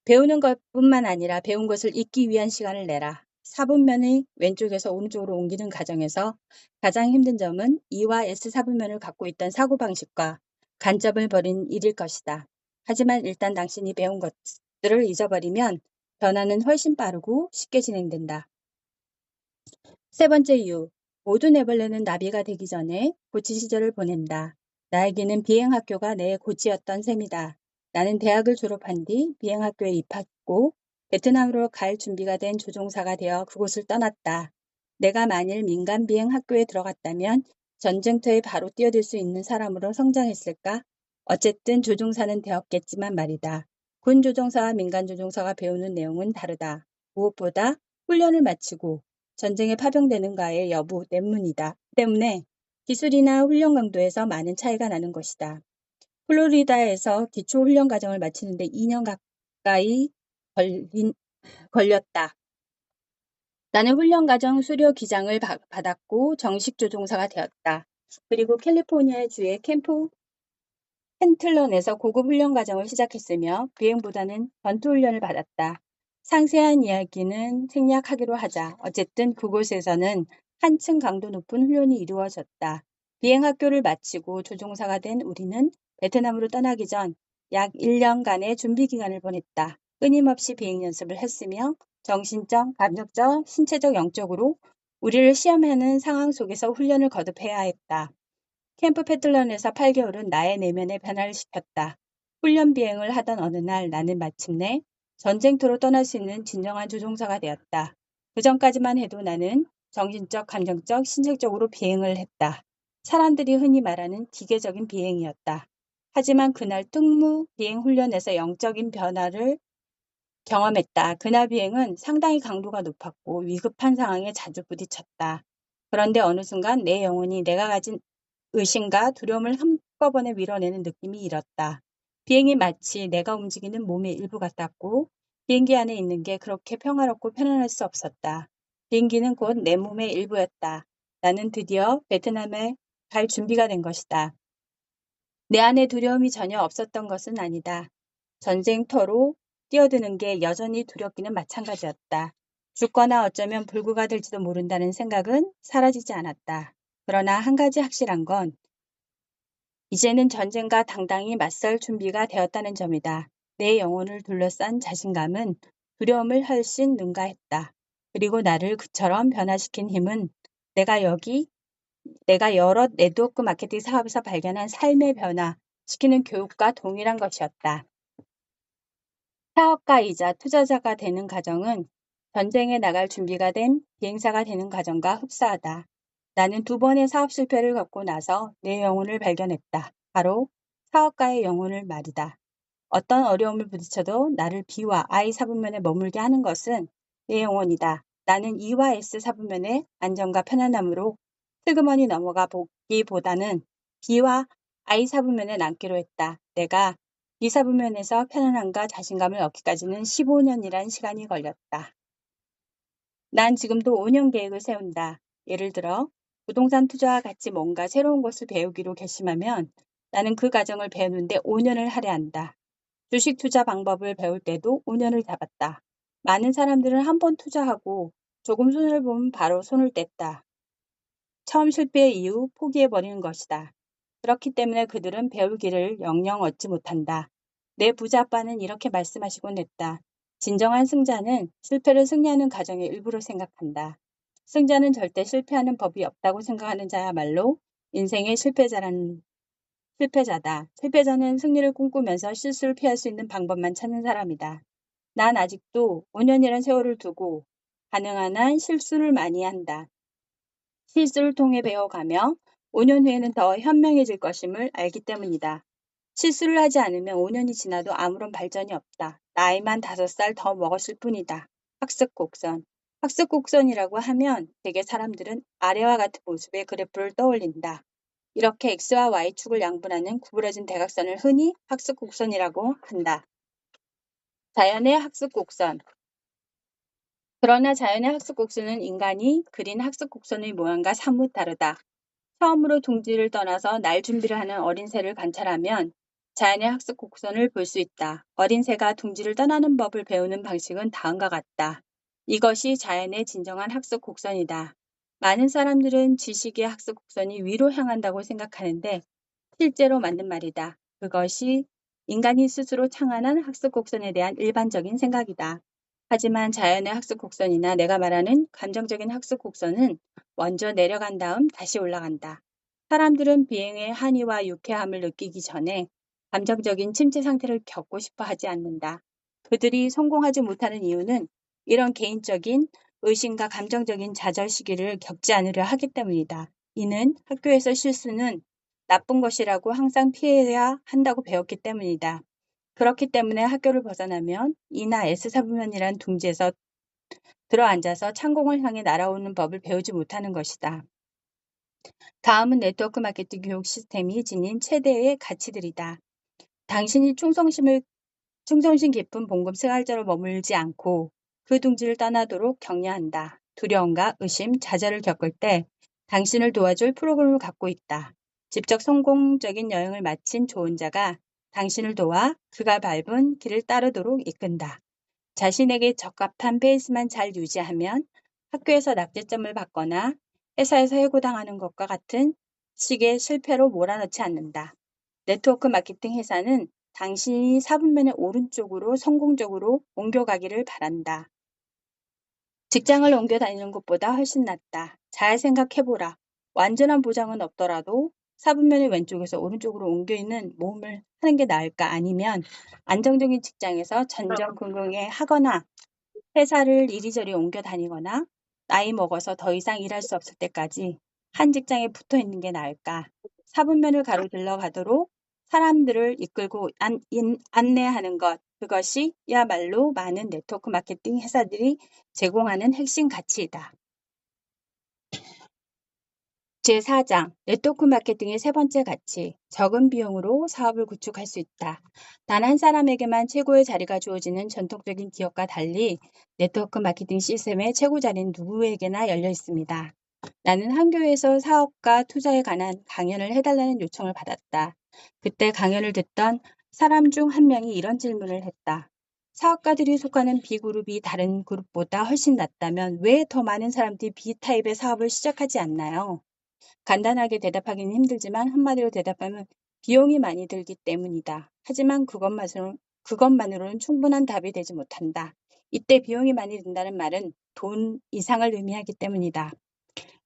배우는 것뿐만 아니라 배운 것을 잊기 위한 시간을 내라. 사분면의 왼쪽에서 오른쪽으로 옮기는 과정에서 가장 힘든 점은 E와 S 사분면을 갖고 있던 사고방식과 관점을 버린 일일 것이다. 하지만 일단 당신이 배운 것들을 잊어버리면 변화는 훨씬 빠르고 쉽게 진행된다. 세 번째 이유, 모든 애벌레는 나비가 되기 전에 고치 시절을 보낸다. 나에게는 비행학교가 내 고치였던 셈이다. 나는 대학을 졸업한 뒤 비행학교에 입학했고 베트남으로 갈 준비가 된 조종사가 되어 그곳을 떠났다. 내가 만일 민간 비행학교에 들어갔다면 전쟁터에 바로 뛰어들 수 있는 사람으로 성장했을까? 어쨌든 조종사는 되었겠지만 말이다. 군 조종사와 민간 조종사가 배우는 내용은 다르다. 무엇보다 훈련을 마치고 전쟁에 파병되는가의 여부 때문에 기술이나 훈련 강도에서 많은 차이가 나는 것이다. 플로리다에서 기초 훈련 과정을 마치는데 2년 가까이 걸렸다. 나는 훈련 과정 수료 기장을 받았고 정식 조종사가 되었다. 그리고 캘리포니아 주의 캠프 펜틀런에서 고급 훈련 과정을 시작했으며 비행보다는 전투 훈련을 받았다. 상세한 이야기는 생략하기로 하자. 어쨌든 그곳에서는 한층 강도 높은 훈련이 이루어졌다. 비행학교를 마치고 조종사가 된 우리는 베트남으로 떠나기 전 약 1년간의 준비 기간을 보냈다. 끊임없이 비행 연습을 했으며 정신적, 감정적, 신체적, 영적으로 우리를 시험하는 상황 속에서 훈련을 거듭해야 했다. 캠프 패틀런에서 8개월은 나의 내면의 변화를 시켰다. 훈련 비행을 하던 어느 날 나는 마침내 전쟁터로 떠날 수 있는 진정한 조종사가 되었다. 그 전까지만 해도 나는 정신적, 감정적, 신체적으로 비행을 했다. 사람들이 흔히 말하는 기계적인 비행이었다. 하지만 그날 특무 비행 훈련에서 영적인 변화를 경험했다. 그날 비행은 상당히 강도가 높았고 위급한 상황에 자주 부딪혔다. 그런데 어느 순간 내 영혼이 내가 가진 의심과 두려움을 한꺼번에 밀어내는 느낌이 일었다. 비행이 마치 내가 움직이는 몸의 일부 같았고 비행기 안에 있는 게 그렇게 평화롭고 편안할 수 없었다. 비행기는 곧 내 몸의 일부였다. 나는 드디어 베트남에 갈 준비가 된 것이다. 내 안에 두려움이 전혀 없었던 것은 아니다. 전쟁터로 뛰어드는 게 여전히 두렵기는 마찬가지였다. 죽거나 어쩌면 불구가 될지도 모른다는 생각은 사라지지 않았다. 그러나 한 가지 확실한 건 이제는 전쟁과 당당히 맞설 준비가 되었다는 점이다. 내 영혼을 둘러싼 자신감은 두려움을 훨씬 능가했다. 그리고 나를 그처럼 변화시킨 힘은 내가 여러 네트워크 마케팅 사업에서 발견한 삶의 변화 시키는 교육과 동일한 것이었다. 사업가이자 투자자가 되는 과정은 전쟁에 나갈 준비가 된 비행사가 되는 과정과 흡사하다. 나는 2번의 사업 실패를 겪고 나서 내 영혼을 발견했다. 바로 사업가의 영혼을 말이다. 어떤 어려움을 부딪혀도 나를 B와 I 사분면에 머물게 하는 것은 내 영혼이다. 나는 E와 S 사분면의 안정과 편안함으로 슬그머니 넘어가 보기보다는 B와 I 사분면에 남기로 했다. 내가 이 사분면에서 편안함과 자신감을 얻기까지는 15년이란 시간이 걸렸다. 난 지금도 5년 계획을 세운다. 예를 들어 부동산 투자와 같이 뭔가 새로운 것을 배우기로 결심하면 나는 그 과정을 배우는데 5년을 할애한다. 주식 투자 방법을 배울 때도 5년을 잡았다. 많은 사람들은 한 번 투자하고 조금 손해를 보면 바로 손을 뗐다. 처음 실패 이후 포기해버리는 것이다. 그렇기 때문에 그들은 배우기를 영영 얻지 못한다. 내 부자아빠는 이렇게 말씀하시곤 했다. 진정한 승자는 실패를 승리하는 과정의 일부로 생각한다. 승자는 절대 실패하는 법이 없다고 생각하는 자야말로 인생의 실패자다. 실패자는 승리를 꿈꾸면서 실수를 피할 수 있는 방법만 찾는 사람이다. 난 아직도 5년이란 세월을 두고 가능한 한 실수를 많이 한다. 실수를 통해 배워가며 5년 후에는 더 현명해질 것임을 알기 때문이다. 실수를 하지 않으면 5년이 지나도 아무런 발전이 없다. 나이만 5살 더 먹었을 뿐이다. 학습 곡선. 학습 곡선이라고 하면 대개 사람들은 아래와 같은 모습의 그래프를 떠올린다. 이렇게 X와 Y축을 양분하는 구부러진 대각선을 흔히 학습 곡선이라고 한다. 자연의 학습 곡선. 그러나 자연의 학습 곡선은 인간이 그린 학습 곡선의 모양과 사뭇 다르다. 처음으로 둥지를 떠나서 날 준비를 하는 어린 새를 관찰하면 자연의 학습 곡선을 볼 수 있다. 어린 새가 둥지를 떠나는 법을 배우는 방식은 다음과 같다. 이것이 자연의 진정한 학습 곡선이다. 많은 사람들은 지식의 학습 곡선이 위로 향한다고 생각하는데 실제로 맞는 말이다. 그것이 인간이 스스로 창안한 학습 곡선에 대한 일반적인 생각이다. 하지만 자연의 학습 곡선이나 내가 말하는 감정적인 학습 곡선은 먼저 내려간 다음 다시 올라간다. 사람들은 비행의 한이와 유쾌함을 느끼기 전에 감정적인 침체 상태를 겪고 싶어 하지 않는다. 그들이 성공하지 못하는 이유는 이런 개인적인 의심과 감정적인 좌절 시기를 겪지 않으려 하기 때문이다. 이는 학교에서 실수는 나쁜 것이라고 항상 피해야 한다고 배웠기 때문이다. 그렇기 때문에 학교를 벗어나면 E나 S 사분면이란 둥지에서 들어앉아서 창공을 향해 날아오는 법을 배우지 못하는 것이다. 다음은 네트워크 마케팅 교육 시스템이 지닌 최대의 가치들이다. 당신이 충성심 깊은 봉급 생활자로 머물지 않고 그 둥지를 떠나도록 격려한다. 두려움과 의심, 좌절을 겪을 때 당신을 도와줄 프로그램을 갖고 있다. 직접 성공적인 여행을 마친 조언자가 당신을 도와 그가 밟은 길을 따르도록 이끈다. 자신에게 적합한 페이스만 잘 유지하면 학교에서 낙제점을 받거나 회사에서 해고당하는 것과 같은 식의 실패로 몰아넣지 않는다. 네트워크 마케팅 회사는 당신이 사분면의 오른쪽으로 성공적으로 옮겨가기를 바란다. 직장을 옮겨 다니는 것보다 훨씬 낫다. 잘 생각해보라. 완전한 보장은 없더라도 사분면의 왼쪽에서 오른쪽으로 옮겨 있는 모험을 하는 게 나을까? 아니면 안정적인 직장에서 전전긍긍해 하거나 회사를 이리저리 옮겨 다니거나 나이 먹어서 더 이상 일할 수 없을 때까지 한 직장에 붙어 있는 게 나을까? 사분면을 가로질러 가도록 사람들을 이끌고 안내하는 것, 그것이야말로 많은 네트워크 마케팅 회사들이 제공하는 핵심 가치이다. 제4장 네트워크 마케팅의 세 번째 가치, 적은 비용으로 사업을 구축할 수 있다. 단 한 사람에게만 최고의 자리가 주어지는 전통적인 기업과 달리 네트워크 마케팅 시스템의 최고 자리는 누구에게나 열려 있습니다. 나는 한 교회에서 사업과 투자에 관한 강연을 해달라는 요청을 받았다. 그때 강연을 듣던 사람 중 한 명이 이런 질문을 했다. 사업가들이 속하는 B그룹이 다른 그룹보다 훨씬 낫다면 왜 더 많은 사람들이 B타입의 사업을 시작하지 않나요? 간단하게 대답하기는 힘들지만 한마디로 대답하면 비용이 많이 들기 때문이다. 하지만 그것만으로는 충분한 답이 되지 못한다. 이때 비용이 많이 든다는 말은 돈 이상을 의미하기 때문이다.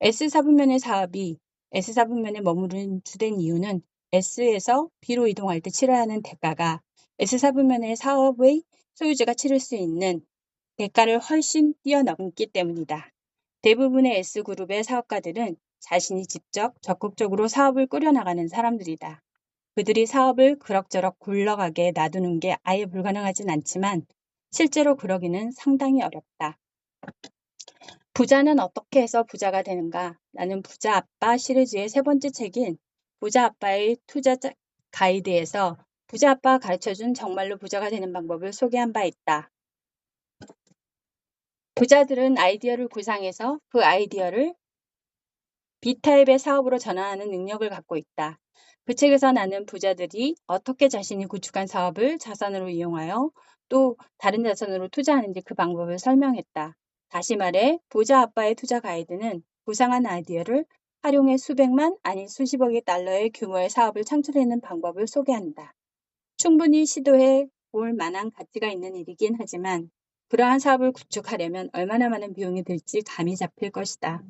S사분면의 사업이 S사분면에 머무르는 주된 이유는 S에서 B로 이동할 때 치러야 하는 대가가 S사분면의 사업의 소유주가 치를 수 있는 대가를 훨씬 뛰어넘기 때문이다. 대부분의 S그룹의 사업가들은 자신이 직접 적극적으로 사업을 꾸려나가는 사람들이다. 그들이 사업을 그럭저럭 굴러가게 놔두는 게 아예 불가능하진 않지만 실제로 그러기는 상당히 어렵다. 부자는 어떻게 해서 부자가 되는가? 나는 부자 아빠 시리즈의 세 번째 책인 부자 아빠의 투자 가이드에서 부자 아빠가 가르쳐준 정말로 부자가 되는 방법을 소개한 바 있다. 부자들은 아이디어를 구상해서 그 아이디어를 B타입의 사업으로 전환하는 능력을 갖고 있다. 그 책에서 나는 부자들이 어떻게 자신이 구축한 사업을 자산으로 이용하여 또 다른 자산으로 투자하는지 그 방법을 설명했다. 다시 말해 부자 아빠의 투자 가이드는 구상한 아이디어를 활용해 수백만 아니 수십억의 달러의 규모의 사업을 창출해내는 방법을 소개한다. 충분히 시도해 볼 만한 가치가 있는 일이긴 하지만 그러한 사업을 구축하려면 얼마나 많은 비용이 들지 감이 잡힐 것이다.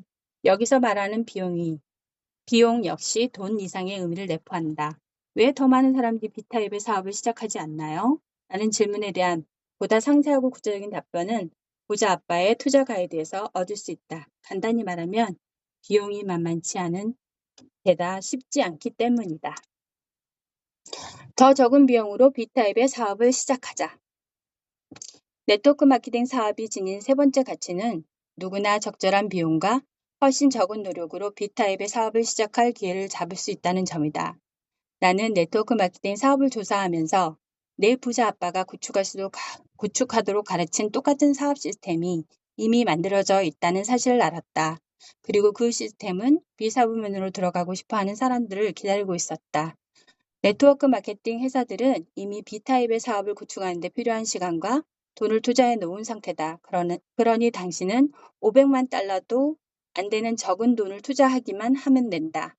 여기서 말하는 비용 역시 돈 이상의 의미를 내포한다. 왜 더 많은 사람들이 B타입의 사업을 시작하지 않나요? 라는 질문에 대한 보다 상세하고 구체적인 답변은 부자 아빠의 투자 가이드에서 얻을 수 있다. 간단히 말하면 비용이 만만치 않은 데다 쉽지 않기 때문이다. 더 적은 비용으로 B타입의 사업을 시작하자. 네트워크 마케팅 사업이 지닌 세 번째 가치는 누구나 적절한 비용과 훨씬 적은 노력으로 B타입의 사업을 시작할 기회를 잡을 수 있다는 점이다. 나는 네트워크 마케팅 사업을 조사하면서 내 부자 아빠가 구축하도록 가르친 똑같은 사업 시스템이 이미 만들어져 있다는 사실을 알았다. 그리고 그 시스템은 B사부면으로 들어가고 싶어하는 사람들을 기다리고 있었다. 네트워크 마케팅 회사들은 이미 B타입의 사업을 구축하는 데 필요한 시간과 돈을 투자해 놓은 상태다. 그러니 당신은 500만 달러도 안 되는 적은 돈을 투자하기만 하면 된다.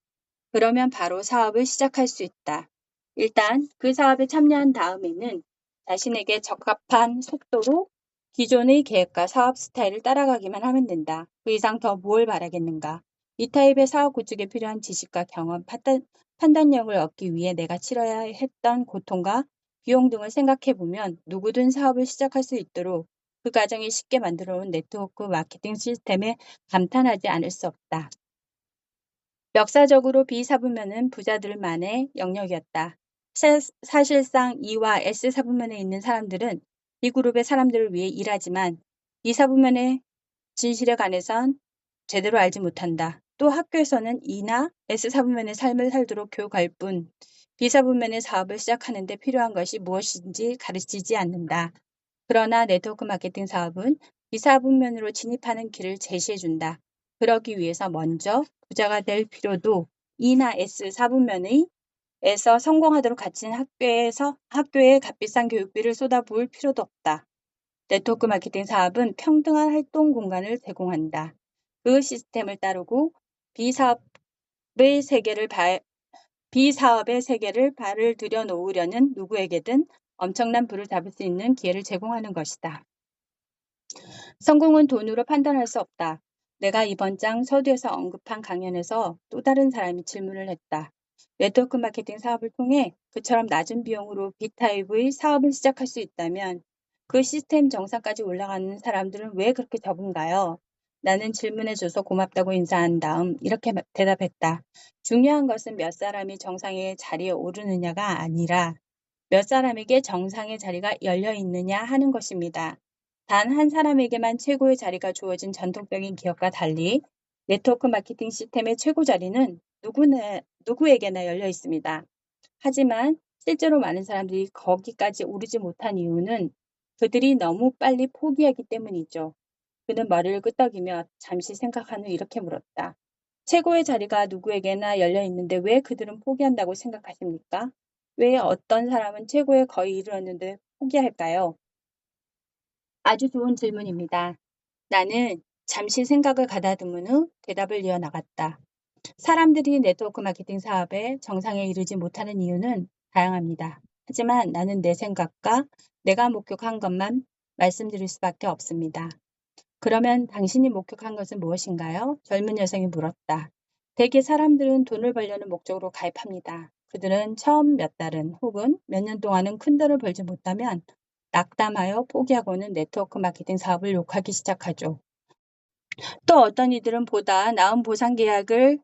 그러면 바로 사업을 시작할 수 있다. 일단 그 사업에 참여한 다음에는 자신에게 적합한 속도로 기존의 계획과 사업 스타일을 따라가기만 하면 된다. 그 이상 더 뭘 바라겠는가? 이 타입의 사업 구축에 필요한 지식과 경험, 판단력을 얻기 위해 내가 치러야 했던 고통과 비용 등을 생각해 보면 누구든 사업을 시작할 수 있도록 그 과정이 쉽게 만들어 온 네트워크 마케팅 시스템에 감탄하지 않을 수 없다. 역사적으로 B사부면은 부자들만의 영역이었다. 사실상 E와 S사부면에 있는 사람들은 B그룹의 사람들을 위해 일하지만 E사부면의 진실에 관해선 제대로 알지 못한다. 또 학교에서는 E나 S사부면의 삶을 살도록 교육할 뿐 B사부면의 사업을 시작하는 데 필요한 것이 무엇인지 가르치지 않는다. 그러나 네트워크 마케팅 사업은 B사부면으로 진입하는 길을 제시해준다. 그러기 위해서 먼저 부자가 될 필요도 E나 S 사분면에서 성공하도록 갇힌 학교에 값비싼 교육비를 쏟아부을 필요도 없다. 네트워크 마케팅 사업은 평등한 활동 공간을 제공한다. 그 시스템을 따르고 B사업의 세계를 발을 들여놓으려는 누구에게든 엄청난 부를 잡을 수 있는 기회를 제공하는 것이다. 성공은 돈으로 판단할 수 없다. 내가 이번 장 서두에서 언급한 강연에서 또 다른 사람이 질문을 했다. 네트워크 마케팅 사업을 통해 그처럼 낮은 비용으로 B타입의 사업을 시작할 수 있다면 그 시스템 정상까지 올라가는 사람들은 왜 그렇게 적은가요? 나는 질문해줘서 고맙다고 인사한 다음 이렇게 대답했다. 중요한 것은 몇 사람이 정상의 자리에 오르느냐가 아니라 몇 사람에게 정상의 자리가 열려 있느냐 하는 것입니다. 단 한 사람에게만 최고의 자리가 주어진 전통적인 기업과 달리 네트워크 마케팅 시스템의 최고 자리는 누구에게나 열려 있습니다. 하지만 실제로 많은 사람들이 거기까지 오르지 못한 이유는 그들이 너무 빨리 포기하기 때문이죠. 그는 머리를 끄덕이며 잠시 생각한 후 이렇게 물었다. 최고의 자리가 누구에게나 열려 있는데 왜 그들은 포기한다고 생각하십니까? 왜 어떤 사람은 최고에 거의 이르렀는데 포기할까요? 아주 좋은 질문입니다. 나는 잠시 생각을 가다듬은 후 대답을 이어나갔다. 사람들이 네트워크 마케팅 사업의 정상에 이르지 못하는 이유는 다양합니다. 하지만 나는 내 생각과 내가 목격한 것만 말씀드릴 수밖에 없습니다. 그러면 당신이 목격한 것은 무엇인가요? 젊은 여성이 물었다. 대개 사람들은 돈을 벌려는 목적으로 가입합니다. 그들은 처음 몇 달은 혹은 몇 년 동안은 큰 돈을 벌지 못하면 낙담하여 포기하고는 네트워크 마케팅 사업을 욕하기 시작하죠. 또 어떤 이들은 보다 나은 보상 계약을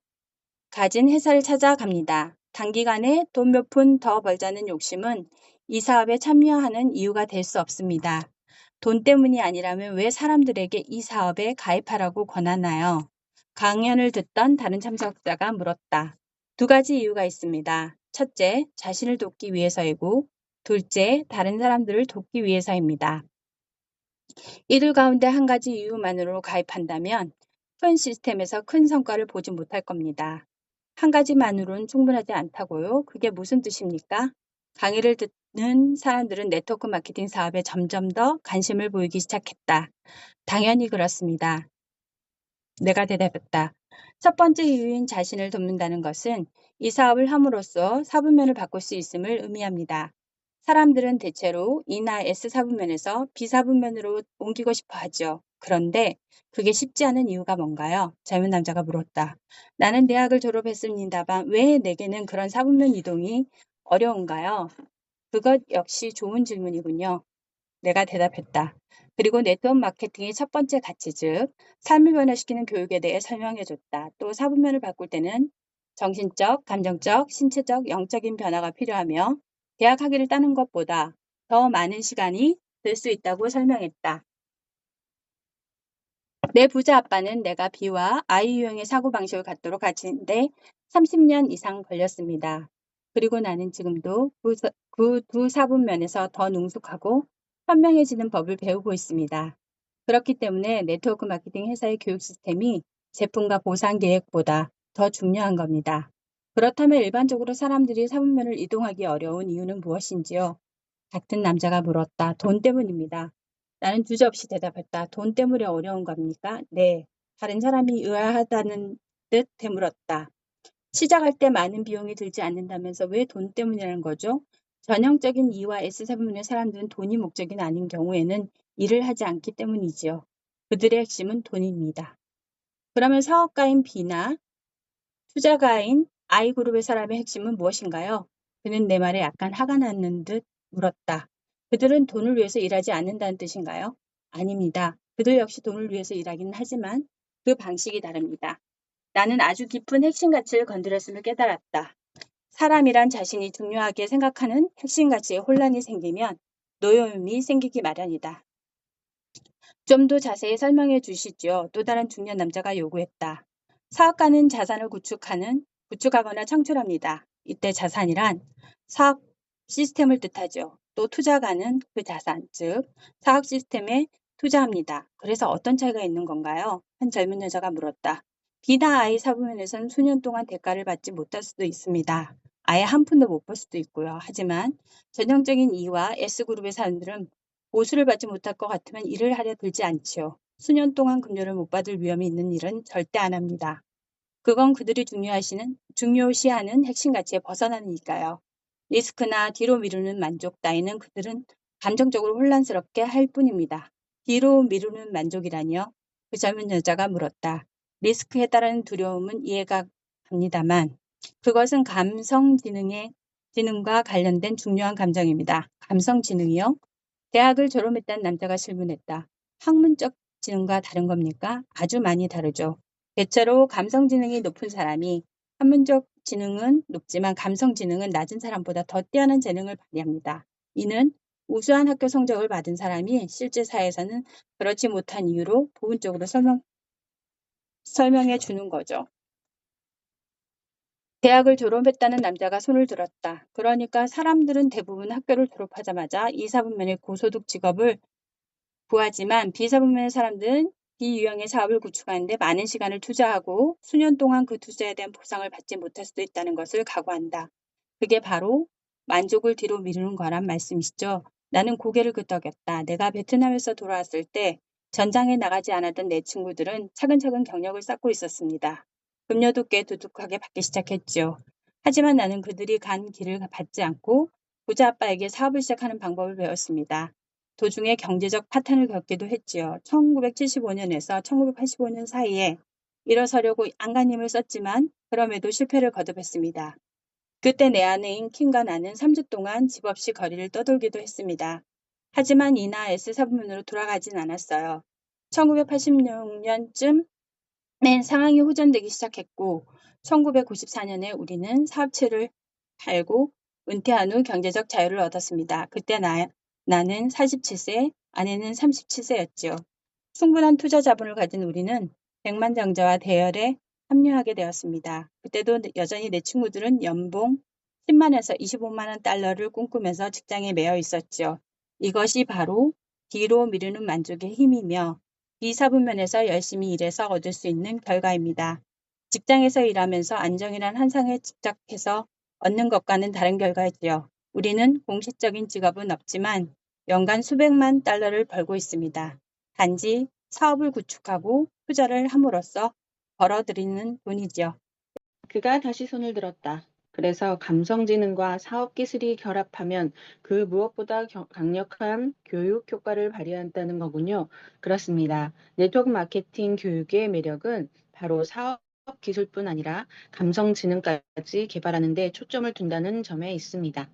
가진 회사를 찾아갑니다. 단기간에 돈 몇 푼 더 벌자는 욕심은 이 사업에 참여하는 이유가 될 수 없습니다. 돈 때문이 아니라면 왜 사람들에게 이 사업에 가입하라고 권하나요? 강연을 듣던 다른 참석자가 물었다. 두 가지 이유가 있습니다. 첫째, 자신을 돕기 위해서이고, 둘째, 다른 사람들을 돕기 위해서입니다. 이들 가운데 한 가지 이유만으로 가입한다면 큰 시스템에서 큰 성과를 보지 못할 겁니다. 한 가지만으로는 충분하지 않다고요? 그게 무슨 뜻입니까? 강의를 듣는 사람들은 네트워크 마케팅 사업에 점점 더 관심을 보이기 시작했다. 당연히 그렇습니다. 내가 대답했다. 첫 번째 이유인 자신을 돕는다는 것은 이 사업을 함으로써 사분면을 바꿀 수 있음을 의미합니다. 사람들은 대체로 E나 S 사분면에서 B 사분면으로 옮기고 싶어 하죠. 그런데 그게 쉽지 않은 이유가 뭔가요? 젊은 남자가 물었다. 나는 대학을 졸업했습니다만 왜 내게는 그런 사분면 이동이 어려운가요? 그것 역시 좋은 질문이군요. 내가 대답했다. 그리고 네트워크 마케팅의 첫 번째 가치, 즉 삶을 변화시키는 교육에 대해 설명해줬다. 또 사분면을 바꿀 때는 정신적, 감정적, 신체적, 영적인 변화가 필요하며 대학 학위를 따는 것보다 더 많은 시간이 들 수 있다고 설명했다. 내 부자 아빠는 내가 B와 I 유형의 사고방식을 갖도록 가르치는데 30년 이상 걸렸습니다. 그리고 나는 지금도 그 두 사분면에서 더 능숙하고 현명해지는 법을 배우고 있습니다. 그렇기 때문에 네트워크 마케팅 회사의 교육 시스템이 제품과 보상 계획보다 더 중요한 겁니다. 그렇다면 일반적으로 사람들이 사분면을 이동하기 어려운 이유는 무엇인지요? 같은 남자가 물었다. 돈 때문입니다. 나는 주저없이 대답했다. 돈 때문에 어려운 겁니까? 네. 다른 사람이 의아하다는 듯 되물었다. 시작할 때 많은 비용이 들지 않는다면서 왜 돈 때문이라는 거죠? 전형적인 E와 S7분의 사람들은 돈이 목적이 아닌 경우에는 일을 하지 않기 때문이지요. 그들의 핵심은 돈입니다. 그러면 사업가인 B나 투자가인 I그룹의 사람의 핵심은 무엇인가요? 그는 내 말에 약간 화가 나는 듯 물었다. 그들은 돈을 위해서 일하지 않는다는 뜻인가요? 아닙니다. 그들 역시 돈을 위해서 일하기는 하지만 그 방식이 다릅니다. 나는 아주 깊은 핵심 가치를 건드렸음을 깨달았다. 사람이란 자신이 중요하게 생각하는 핵심 가치에 혼란이 생기면 노여움이 생기기 마련이다. 좀 더 자세히 설명해 주시죠. 또 다른 중년 남자가 요구했다. 사업가는 자산을 구축하거나 창출합니다. 이때 자산이란 사업 시스템을 뜻하죠. 또 투자가는 그 자산, 즉 사업 시스템에 투자합니다. 그래서 어떤 차이가 있는 건가요? 한 젊은 여자가 물었다. B나 I 사부면에서는 수년 동안 대가를 받지 못할 수도 있습니다. 아예 한 푼도 못 벌 수도 있고요. 하지만 전형적인 E와 S그룹의 사람들은 보수를 받지 못할 것 같으면 일을 하려 들지 않지요. 수년 동안 급료를 못 받을 위험이 있는 일은 절대 안 합니다. 그건 그들이 중요시하는 핵심 가치에 벗어나니까요. 리스크나 뒤로 미루는 만족 따위는 그들은 감정적으로 혼란스럽게 할 뿐입니다. 뒤로 미루는 만족이라니요? 그 젊은 여자가 물었다. 리스크에 따른 두려움은 이해가 갑니다만 그것은 지능과 관련된 중요한 감정입니다. 감성지능이요? 대학을 졸업했다는 남자가 질문했다. 학문적 지능과 다른 겁니까? 아주 많이 다르죠. 대체로 감성 지능이 높은 사람이 학문적 지능은 높지만 감성 지능은 낮은 사람보다 더 뛰어난 재능을 발휘합니다. 이는 우수한 학교 성적을 받은 사람이 실제 사회에서는 그렇지 못한 이유로 부분적으로 설명해 주는 거죠. 대학을 졸업했다는 남자가 손을 들었다. 그러니까 사람들은 대부분 학교를 졸업하자마자 이사분면의 고소득 직업을 구하지만 비사분면의 사람들은 비유형의 사업을 구축하는데 많은 시간을 투자하고 수년 동안 그 투자에 대한 보상을 받지 못할 수도 있다는 것을 각오한다. 그게 바로 만족을 뒤로 미루는 거란 말씀이시죠. 나는 고개를 끄덕였다. 내가 베트남에서 돌아왔을 때 전장에 나가지 않았던 내 친구들은 차근차근 경력을 쌓고 있었습니다. 급료도 꽤 두둑하게 받기 시작했지요. 하지만 나는 그들이 간 길을 받지 않고 부자 아빠에게 사업을 시작하는 방법을 배웠습니다. 도중에 경제적 파탄을 겪기도 했지요. 1975년에서 1985년 사이에 일어서려고 안간힘을 썼지만 그럼에도 실패를 거듭했습니다. 그때 내 아내인 킴과 나는 3주 동안 집 없이 거리를 떠돌기도 했습니다. 하지만 이나 S사분면으로 돌아가진 않았어요. 1986년쯤 낸 상황이 호전되기 시작했고 1994년에 우리는 사업체를 팔고 은퇴한 후 경제적 자유를 얻었습니다. 그때 나는 47세, 아내는 37세였지요. 충분한 투자 자본을 가진 우리는 백만장자와 대열에 합류하게 되었습니다. 그때도 여전히 내 친구들은 연봉 10만에서 25만 원 달러를 꿈꾸면서 직장에 매여 있었지요. 이것이 바로 뒤로 미루는 만족의 힘이며 비사분면에서 열심히 일해서 얻을 수 있는 결과입니다. 직장에서 일하면서 안정이란 한상에 집착해서 얻는 것과는 다른 결과지요. 우리는 공식적인 직업은 없지만 연간 수백만 달러를 벌고 있습니다. 단지 사업을 구축하고 투자를 함으로써 벌어들이는 돈이지요. 그가 다시 손을 들었다. 그래서 감성지능과 사업기술이 결합하면 그 무엇보다 강력한 교육 효과를 발휘한다는 거군요. 그렇습니다. 네트워크 마케팅 교육의 매력은 바로 사업 기술뿐 아니라 감성지능까지 개발하는 데 초점을 둔다는 점에 있습니다.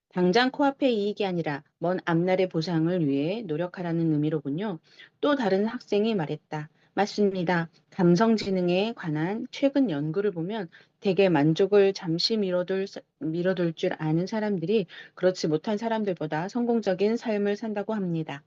당장 코앞의 이익이 아니라 먼 앞날의 보상을 위해 노력하라는 의미로군요. 또 다른 학생이 말했다. 맞습니다. 감성지능에 관한 최근 연구를 보면 대개 만족을 잠시 미뤄둘 줄 아는 사람들이 그렇지 못한 사람들보다 성공적인 삶을 산다고 합니다.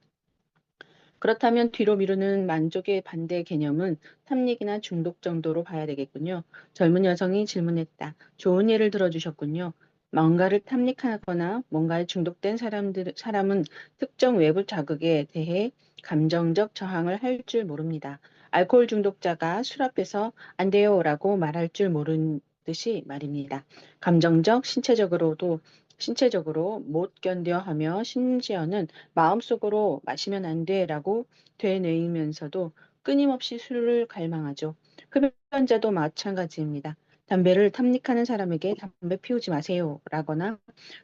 그렇다면 뒤로 미루는 만족의 반대 개념은 탐닉이나 중독 정도로 봐야 되겠군요. 젊은 여성이 질문했다. 좋은 예를 들어주셨군요. 뭔가를 탐닉하거나 뭔가에 중독된 사람은 특정 외부 자극에 대해 감정적 저항을 할 줄 모릅니다. 알코올 중독자가 술 앞에서 안 돼요라고 말할 줄 모르듯이 말입니다. 감정적, 신체적으로 못 견뎌 하며 심지어는 마음속으로 마시면 안 돼라고 되뇌이면서도 끊임없이 술을 갈망하죠. 흡연자도 마찬가지입니다. 담배를 탐닉하는 사람에게 담배 피우지 마세요 라거나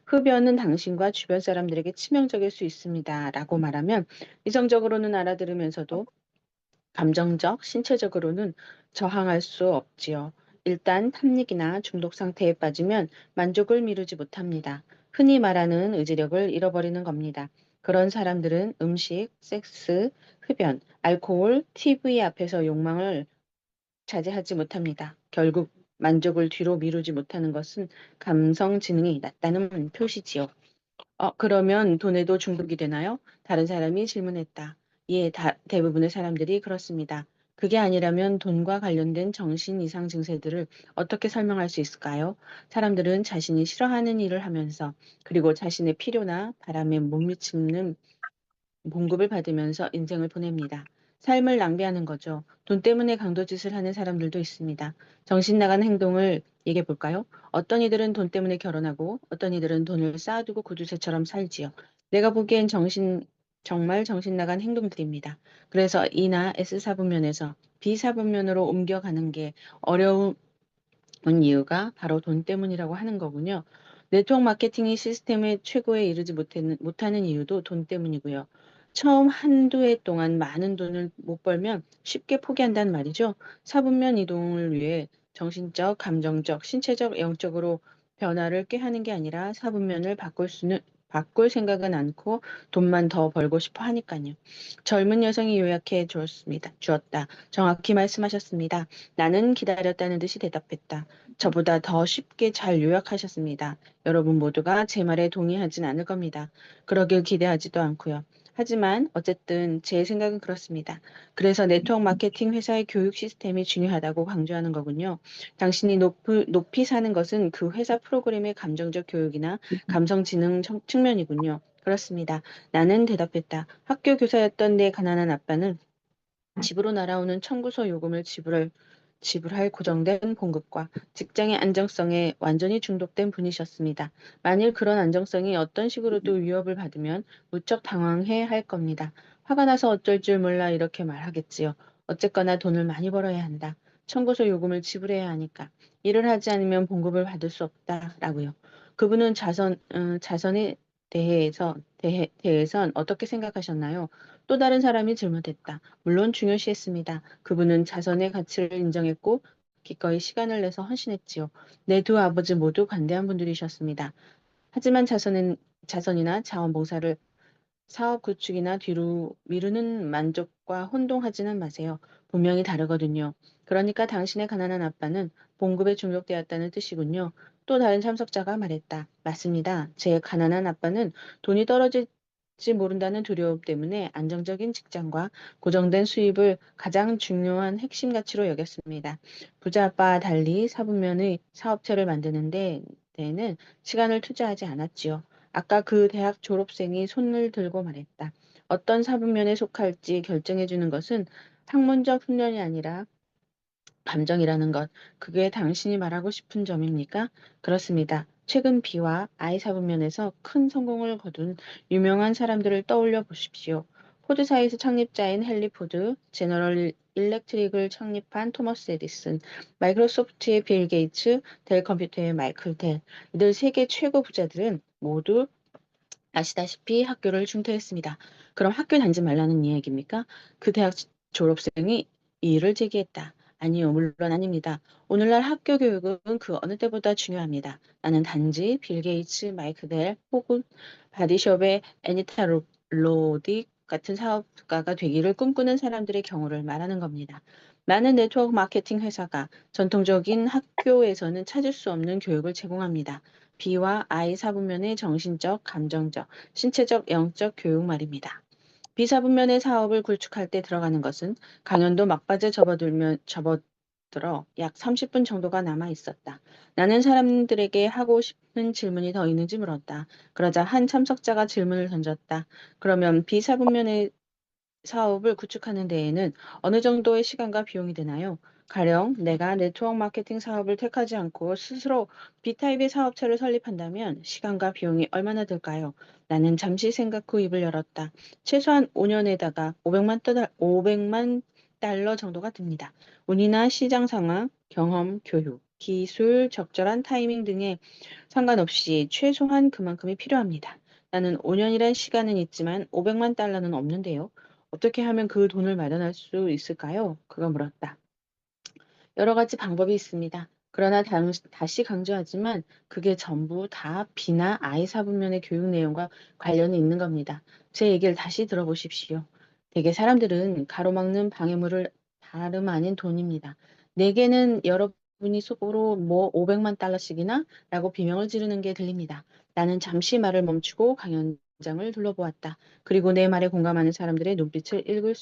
흡연은 당신과 주변 사람들에게 치명적일 수 있습니다 라고 말하면 이성적으로는 알아들으면서도 감정적, 신체적으로는 저항할 수 없지요. 일단 탐닉이나 중독 상태에 빠지면 만족을 미루지 못합니다. 흔히 말하는 의지력을 잃어버리는 겁니다. 그런 사람들은 음식, 섹스, 흡연, 알코올, TV 앞에서 욕망을 자제하지 못합니다. 결국 만족을 뒤로 미루지 못하는 것은 감성 지능이 낮다는 표시지요. 그러면 돈에도 중독이 되나요? 다른 사람이 질문했다. 예, 대부분의 사람들이 그렇습니다. 그게 아니라면 돈과 관련된 정신 이상 증세들을 어떻게 설명할 수 있을까요? 사람들은 자신이 싫어하는 일을 하면서 그리고 자신의 필요나 바람에 못 미치는 봉급을 받으면서 인생을 보냅니다. 삶을 낭비하는 거죠. 돈 때문에 강도짓을 하는 사람들도 있습니다. 정신 나간 행동을 얘기해 볼까요? 어떤 이들은 돈 때문에 결혼하고 어떤 이들은 돈을 쌓아두고 구두쇠처럼 살지요. 내가 보기엔 정말 정신 나간 행동들입니다. 그래서 E나 S사분면에서 B사분면으로 옮겨가는 게 어려운 이유가 바로 돈 때문이라고 하는 거군요. 네트워크 마케팅이 시스템의 최고에 이르지 못하는 이유도 돈 때문이고요. 처음 한두 해 동안 많은 돈을 못 벌면 쉽게 포기한다는 말이죠. 사분면 이동을 위해 정신적, 감정적, 신체적, 영적으로 변화를 꾀하는 게 아니라 사분면을 바꿀 수는 바꿀 생각은 않고 돈만 더 벌고 싶어 하니까요. 젊은 여성이 요약해 주었다. 정확히 말씀하셨습니다. 나는 기다렸다는 듯이 대답했다. 저보다 더 쉽게 잘 요약하셨습니다. 여러분 모두가 제 말에 동의하진 않을 겁니다. 그러길 기대하지도 않고요. 하지만 어쨌든 제 생각은 그렇습니다. 그래서 네트워크 마케팅 회사의 교육 시스템이 중요하다고 강조하는 거군요. 당신이 높이 사는 것은 그 회사 프로그램의 감정적 교육이나 감성 지능 측면이군요. 그렇습니다. 나는 대답했다. 학교 교사였던 내 가난한 아빠는 집으로 날아오는 청구서 요금을 지불할 고정된 봉급과 직장의 안정성에 완전히 중독된 분이셨습니다. 만일 그런 안정성이 어떤 식으로도 위협을 받으면 무척 당황해 할 겁니다. 화가 나서 어쩔 줄 몰라 이렇게 말하겠지요. 어쨌거나 돈을 많이 벌어야 한다. 청구서 요금을 지불해야 하니까. 일을 하지 않으면 봉급을 받을 수 없다라고요. 그분은 자선에 대해선 어떻게 생각하셨나요? 또 다른 사람이 질문했다. 물론 중요시했습니다. 그분은 자선의 가치를 인정했고 기꺼이 시간을 내서 헌신했지요. 내 두 아버지 모두 관대한 분들이셨습니다. 하지만 자선이나 자원봉사를 사업 구축이나 뒤로 미루는 만족과 혼동하지는 마세요. 분명히 다르거든요. 그러니까 당신의 가난한 아빠는 봉급에 중독되었다는 뜻이군요. 또 다른 참석자가 말했다. 맞습니다. 제 가난한 아빠는 돈이 떨어질지 모른다는 두려움 때문에 안정적인 직장과 고정된 수입을 가장 중요한 핵심 가치로 여겼습니다. 부자 아빠와 달리 사분면의 사업체를 만드는 데에는 시간을 투자하지 않았지요. 아까 그 대학 졸업생이 손을 들고 말했다. 어떤 사분면에 속할지 결정해주는 것은 학문적 훈련이 아니라 감정이라는 것. 그게 당신이 말하고 싶은 점입니까? 그렇습니다. 최근 B와 I 사분면에서 큰 성공을 거둔 유명한 사람들을 떠올려 보십시오. 포드사에서 창립자인 헨리 포드, 제너럴 일렉트릭을 창립한 토머스 에디슨, 마이크로소프트의 빌 게이츠, 델 컴퓨터의 마이클 델. 이들 세계 최고 부자들은 모두 아시다시피 학교를 중퇴했습니다. 그럼 학교 다니지 말라는 이야기입니까? 그 대학 졸업생이 이 일을 제기했다. 아니요, 물론 아닙니다. 오늘날 학교 교육은 그 어느 때보다 중요합니다. 나는 단지 빌 게이츠, 마이크 델 혹은 바디숍의 애니타 로딕 같은 사업가가 되기를 꿈꾸는 사람들의 경우를 말하는 겁니다. 많은 네트워크 마케팅 회사가 전통적인 학교에서는 찾을 수 없는 교육을 제공합니다. B와 I 사분면의 정신적, 감정적, 신체적, 영적 교육 말입니다. B 사분면의 사업을 구축할 때 들어가는 것은 강연도 막바지에 접어들어 약 30분 정도가 남아 있었다. 나는 사람들에게 하고 싶은 질문이 더 있는지 물었다. 그러자 한 참석자가 질문을 던졌다. 그러면 B 사분면의 사업을 구축하는 데에는 어느 정도의 시간과 비용이 드나요? 가령 내가 네트워크 마케팅 사업을 택하지 않고 스스로 B타입의 사업체를 설립한다면 시간과 비용이 얼마나 들까요? 나는 잠시 생각 후 입을 열었다. 최소한 5년에다가 500만 달러 정도가 듭니다. 운이나 시장 상황, 경험, 교육, 기술, 적절한 타이밍 등에 상관없이 최소한 그만큼이 필요합니다. 나는 5년이란 시간은 있지만 500만 달러는 없는데요. 어떻게 하면 그 돈을 마련할 수 있을까요? 그가 물었다. 여러 가지 방법이 있습니다. 그러나 다시 강조하지만 그게 전부 다 B나 I 사분면의 교육 내용과 관련이 있는 겁니다. 제 얘기를 다시 들어보십시오. 대개 사람들은 가로막는 방해물을 다름 아닌 돈입니다. 내게는 여러분이 속으로 뭐 500만 달러씩이나? 라고 비명을 지르는 게 들립니다. 나는 잠시 말을 멈추고 강연장을 둘러보았다. 그리고 내 말에 공감하는 사람들의 눈빛을 읽을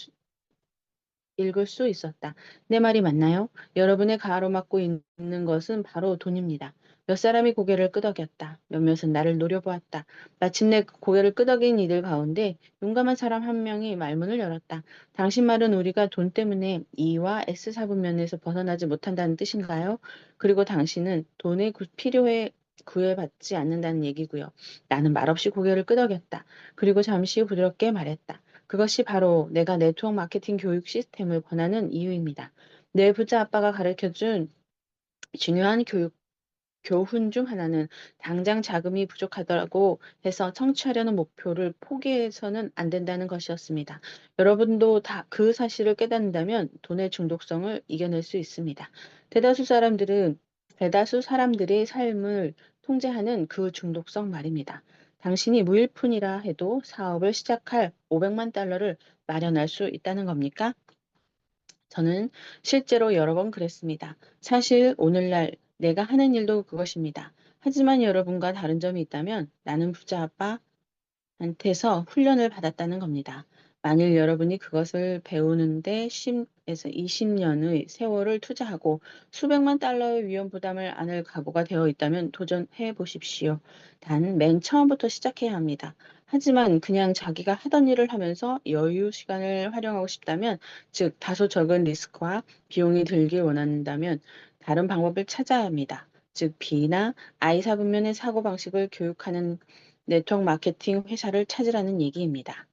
수 있었다. 내 말이 맞나요? 여러분의 가로막고 있는 것은 바로 돈입니다. 몇 사람이 고개를 끄덕였다. 몇몇은 나를 노려보았다. 마침내 고개를 끄덕인 이들 가운데 용감한 사람 한 명이 말문을 열었다. 당신 말은 우리가 돈 때문에 E와 S 사분면에서 벗어나지 못한다는 뜻인가요? 그리고 당신은 돈에 필요해 구애받지 않는다는 얘기고요. 나는 말없이 고개를 끄덕였다. 그리고 잠시 후 부드럽게 말했다. 그것이 바로 내가 네트워크 마케팅 교육 시스템을 권하는 이유입니다. 내 부자 아빠가 가르쳐준 중요한 교훈 중 하나는 당장 자금이 부족하다고 해서 성취하려는 목표를 포기해서는 안 된다는 것이었습니다. 여러분도 다 그 사실을 깨닫는다면 돈의 중독성을 이겨낼 수 있습니다. 대다수 사람들의 삶을 통제하는 그 중독성 말입니다. 당신이 무일푼이라 해도 사업을 시작할 500만 달러를 마련할 수 있다는 겁니까? 저는 실제로 여러 번 그랬습니다. 사실 오늘날 내가 하는 일도 그것입니다. 하지만 여러분과 다른 점이 있다면 나는 부자 아빠 한테서 훈련을 받았다는 겁니다. 만일 여러분이 그것을 배우는데 10에서 20년의 세월을 투자하고 수백만 달러의 위험 부담을 안을 각오가 되어 있다면 도전해 보십시오. 단 맨 처음부터 시작해야 합니다. 하지만 그냥 자기가 하던 일을 하면서 여유 시간을 활용하고 싶다면, 즉 다소 적은 리스크와 비용이 들길 원한다면 다른 방법을 찾아야 합니다. 즉 B나 I 사분면의 사고방식을 교육하는 네트워크 마케팅 회사를 찾으라는 얘기입니다.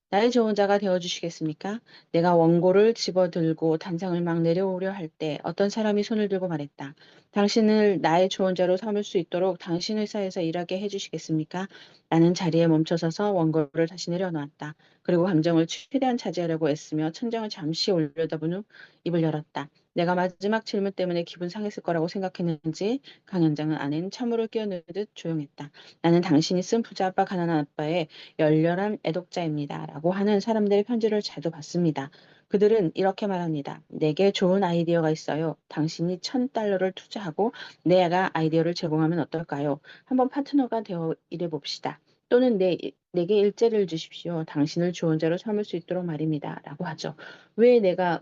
나의 조언자가 되어 주시겠습니까? 내가 원고를 집어들고 단상을 막 내려오려 할 때 어떤 사람이 손을 들고 말했다. 당신을 나의 조언자로 삼을 수 있도록 당신 회사에서 일하게 해 주시겠습니까? 나는 자리에 멈춰서서 원고를 다시 내려놓았다. 그리고 감정을 최대한 자제하려고 애쓰며 천장을 잠시 올려다본 후 입을 열었다. 내가 마지막 질문 때문에 기분 상했을 거라고 생각했는지 강연장은 안에는 찬물을 끼얹듯 조용했다. 나는 당신이 쓴 부자 아빠 가난한 아빠의 열렬한 애독자입니다. 라고 하는 사람들의 편지를 자주 받습니다. 그들은 이렇게 말합니다. 내게 좋은 아이디어가 있어요. 당신이 $1000를 투자하고 내가 아이디어를 제공하면 어떨까요? 한번 파트너가 되어 일해봅시다. 또는 내게 일자리를 주십시오. 당신을 조언자로 삼을 수 있도록 말입니다. 라고 하죠. 왜 내가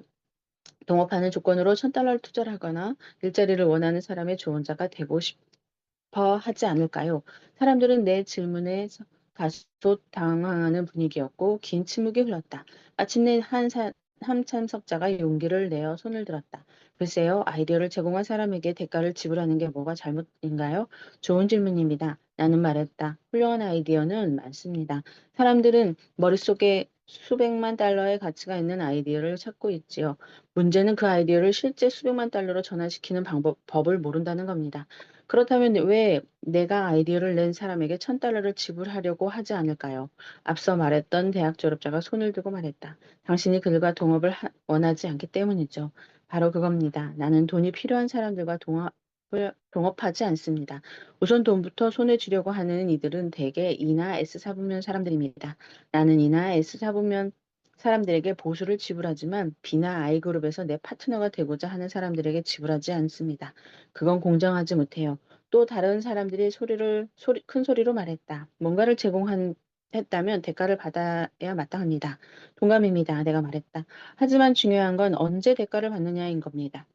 동업하는 조건으로 $1000를 투자를 하거나 일자리를 원하는 사람의 조언자가 되고 싶어 하지 않을까요? 사람들은 내 질문에 다소 당황하는 분위기였고 긴 침묵이 흘렀다. 마침내 한 참석자가 용기를 내어 손을 들었다. 글쎄요, 아이디어를 제공한 사람에게 대가를 지불하는 게 뭐가 잘못인가요? 좋은 질문입니다. 나는 말했다. 훌륭한 아이디어는 많습니다. 사람들은 머릿속에 수백만 달러의 가치가 있는 아이디어를 찾고 있지요. 문제는 그 아이디어를 실제 수백만 달러로 전환시키는 법을 모른다는 겁니다. 그렇다면 왜 내가 아이디어를 낸 사람에게 $1000를 지불하려고 하지 않을까요? 앞서 말했던 대학 졸업자가 손을 들고 말했다. 당신이 그들과 동업을 원하지 않기 때문이죠. 바로 그겁니다. 나는 돈이 필요한 사람들과 동업하지 않습니다. 우선 돈부터 손에 쥐려고 하는 이들은 대개 E나 S 사분면 사람들입니다. 나는 E나 S 사분면 사람들에게 보수를 지불하지만 B나 I 그룹에서 내 파트너가 되고자 하는 사람들에게 지불하지 않습니다. 그건 공정하지 못해요. 또 다른 사람들이 큰 소리로 말했다. 뭔가를 했다면 대가를 받아야 마땅합니다. 동감입니다. 내가 말했다. 하지만 중요한 건 언제 대가를 받느냐인 겁니다.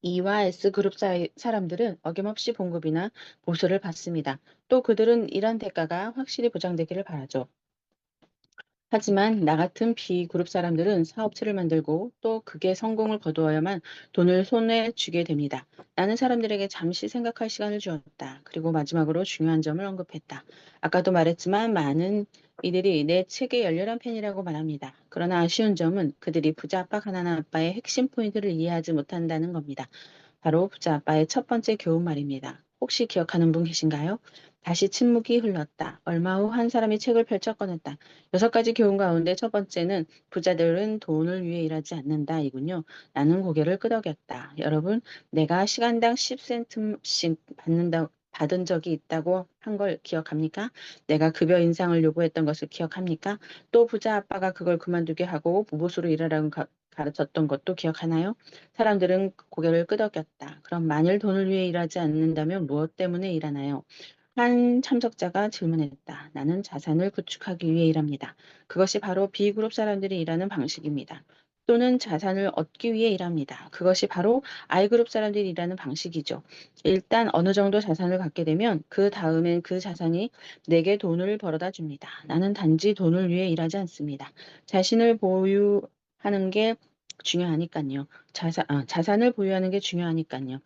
E와 S 그룹 사람들은 어김없이 봉급이나 보수를 받습니다. 또 그들은 이런 대가가 확실히 보장되기를 바라죠. 하지만 나 같은 B그룹 사람들은 사업체를 만들고 또 그게 성공을 거두어야만 돈을 손에 쥐게 됩니다. 나는 사람들에게 잠시 생각할 시간을 주었다. 그리고 마지막으로 중요한 점을 언급했다. 아까도 말했지만 많은 이들이 내 책의 열렬한 팬이라고 말합니다. 그러나 아쉬운 점은 그들이 부자 아빠 가난한 아빠의 핵심 포인트를 이해하지 못한다는 겁니다. 바로 부자 아빠의 첫 번째 교훈 말입니다. 혹시 기억하는 분 계신가요? 다시 침묵이 흘렀다. 얼마 후 한 사람이 책을 펼쳐 꺼냈다. 6가지 교훈 가운데 첫 번째는 부자들은 돈을 위해 일하지 않는다 이군요. 나는 고개를 끄덕였다. 여러분, 내가 시간당 10센트씩 받은 적이 있다고 한 걸 기억합니까? 내가 급여 인상을 요구했던 것을 기억합니까? 또 부자 아빠가 그걸 그만두게 하고 무보수로 일하라고 가르쳤던 것도 기억하나요? 사람들은 고개를 끄덕였다. 그럼 만일 돈을 위해 일하지 않는다면 무엇 때문에 일하나요? 한 참석자가 질문했다. 나는 자산을 구축하기 위해 일합니다. 그것이 바로 B그룹 사람들이 일하는 방식입니다. 또는 자산을 얻기 위해 일합니다. 그것이 바로 I그룹 사람들이 일하는 방식이죠. 일단 어느 정도 자산을 갖게 되면 그 다음엔 그 자산이 내게 돈을 벌어다 줍니다. 나는 단지 돈을 위해 일하지 않습니다. 자신을 보유하는 게 중요하니까요. 자산을 보유하는 게 중요하니까요.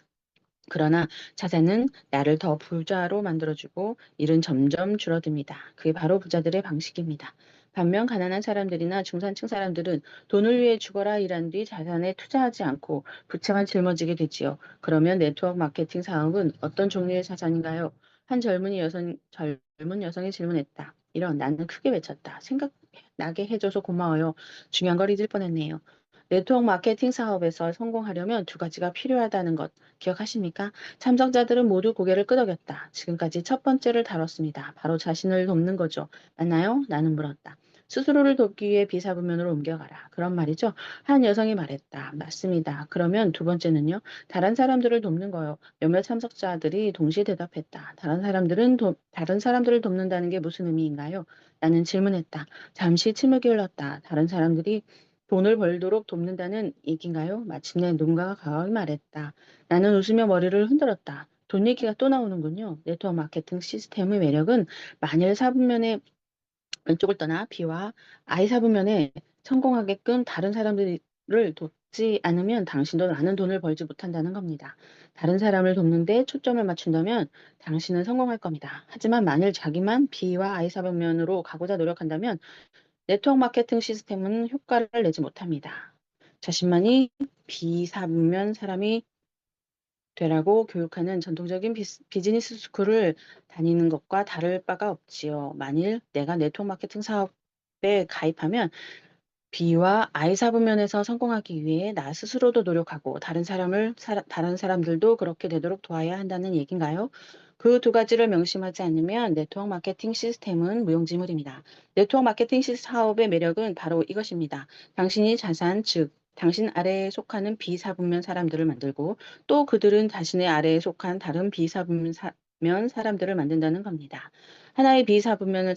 그러나 자산은 나를 더 부자로 만들어주고 일은 점점 줄어듭니다. 그게 바로 부자들의 방식입니다. 반면 가난한 사람들이나 중산층 사람들은 돈을 위해 죽어라 일한 뒤 자산에 투자하지 않고 부채만 짊어지게 되지요. 그러면 네트워크 마케팅 사업은 어떤 종류의 자산인가요? 한 젊은 여성이 질문했다. 나는 크게 외쳤다. 생각나게 해줘서 고마워요. 중요한 걸 잊을 뻔했네요. 네트워크 마케팅 사업에서 성공하려면 두 가지가 필요하다는 것 기억하십니까? 참석자들은 모두 고개를 끄덕였다. 지금까지 첫 번째를 다뤘습니다. 바로 자신을 돕는 거죠. 맞나요? 나는 물었다. 스스로를 돕기 위해 비사부면으로 옮겨가라. 그런 말이죠. 한 여성이 말했다. 맞습니다. 그러면 두 번째는요? 다른 사람들을 돕는 거요. 몇몇 참석자들이 동시에 대답했다. 다른 사람들을 돕는다는 게 무슨 의미인가요? 나는 질문했다. 잠시 침묵이 흘렀다. 다른 사람들이 돈을 벌도록 돕는다는 얘기인가요? 마침내 누군가가 강하게 말했다. 나는 웃으며 머리를 흔들었다. 돈 얘기가 또 나오는군요. 네트워크 마케팅 시스템의 매력은 만일 사분면에 왼쪽을 떠나 B와 I 사분면에 성공하게끔 다른 사람들을 돕지 않으면 당신도 많은 돈을 벌지 못한다는 겁니다. 다른 사람을 돕는데 초점을 맞춘다면 당신은 성공할 겁니다. 하지만 만일 자기만 B와 I 사분면으로 가고자 노력한다면 네트워크 마케팅 시스템은 효과를 내지 못합니다. 자신만이 비사분면 사람이 되라고 교육하는 전통적인 비즈니스 스쿨을 다니는 것과 다를 바가 없지요. 만일 내가 네트워크 마케팅 사업에 가입하면 B와 I 사분면에서 성공하기 위해 나 스스로도 노력하고 다른 사람들도 그렇게 되도록 도와야 한다는 얘기인가요? 그 두 가지를 명심하지 않으면 네트워크 마케팅 시스템은 무용지물입니다. 네트워크 마케팅 사업의 매력은 바로 이것입니다. 당신이 자산, 즉 당신 아래에 속하는 비사분면 사람들을 만들고 또 그들은 자신의 아래에 속한 다른 비사분면 사람들을 만든다는 겁니다. 하나의 비사분면을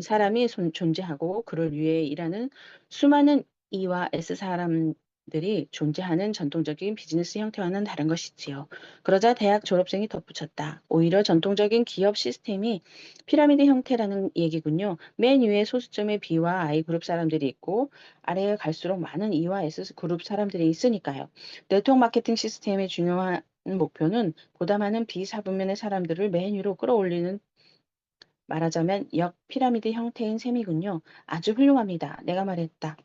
사람이 존재하고 그를 위해 일하는 수많은 E와 S 사람들이 존재하는 전통적인 비즈니스 형태와는 다른 것이지요. 그러자 대학 졸업생이 덧붙였다. 오히려 전통적인 기업 시스템이 피라미드 형태라는 얘기군요. 맨 위에 소수점의 B와 I 그룹 사람들이 있고 아래에 갈수록 많은 E와 S 그룹 사람들이 있으니까요. 네트워크 마케팅 시스템의 중요한 목표는 보다 많은 비사분면의 사람들을 맨 위로 끌어올리는 말하자면 역 피라미드 형태인 셈이군요. 아주 훌륭합니다. 내가 말했다.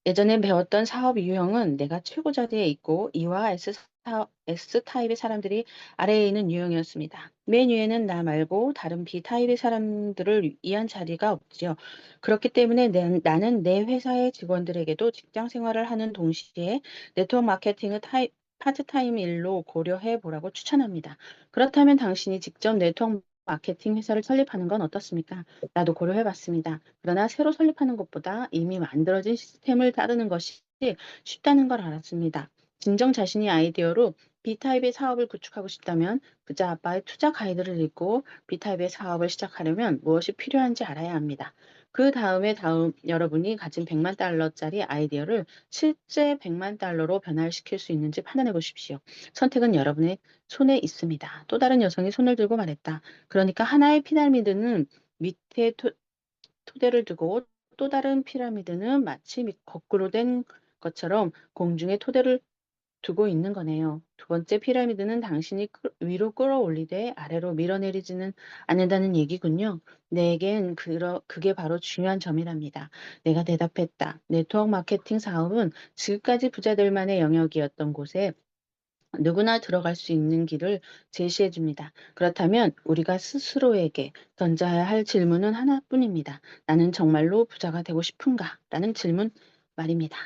예전에 배웠던 사업 유형은 내가 최고 자리에 있고 E와 S 타입의 사람들이 아래에 있는 유형이었습니다. 맨 위에는 나 말고 다른 B 타입의 사람들을 위한 자리가 없지요. 그렇기 때문에 나는 내 회사의 직원들에게도 직장 생활을 하는 동시에 네트워크 마케팅의 파트타임 일로 고려해 보라고 추천합니다. 그렇다면 당신이 직접 네트워크 마케팅 회사를 설립하는 건 어떻습니까? 나도 고려해 봤습니다. 그러나 새로 설립하는 것보다 이미 만들어진 시스템을 따르는 것이 쉽다는 걸 알았습니다. 진정 자신이 아이디어로 B타입의 사업을 구축하고 싶다면 부자 아빠의 투자 가이드를 읽고 B타입의 사업을 시작하려면 무엇이 필요한지 알아야 합니다. 그 다음에 여러분이 가진 100만 달러짜리 아이디어를 실제 100만 달러로 변화시킬 수 있는지 판단해 보십시오. 선택은 여러분의 손에 있습니다. 또 다른 여성이 손을 들고 말했다. 그러니까 하나의 피라미드는 밑에 토대를 두고 또 다른 피라미드는 마치 거꾸로 된 것처럼 공중에 토대를 두고 있는 거네요. 두 번째 피라미드는 당신이 위로 끌어올리되 아래로 밀어내리지는 않는다는 얘기군요. 내겐 그게 바로 중요한 점이랍니다. 내가 대답했다. 네트워크 마케팅 사업은 지금까지 부자들만의 영역이었던 곳에 누구나 들어갈 수 있는 길을 제시해 줍니다. 그렇다면 우리가 스스로에게 던져야 할 질문은 하나뿐입니다. 나는 정말로 부자가 되고 싶은가? 라는 질문 말입니다.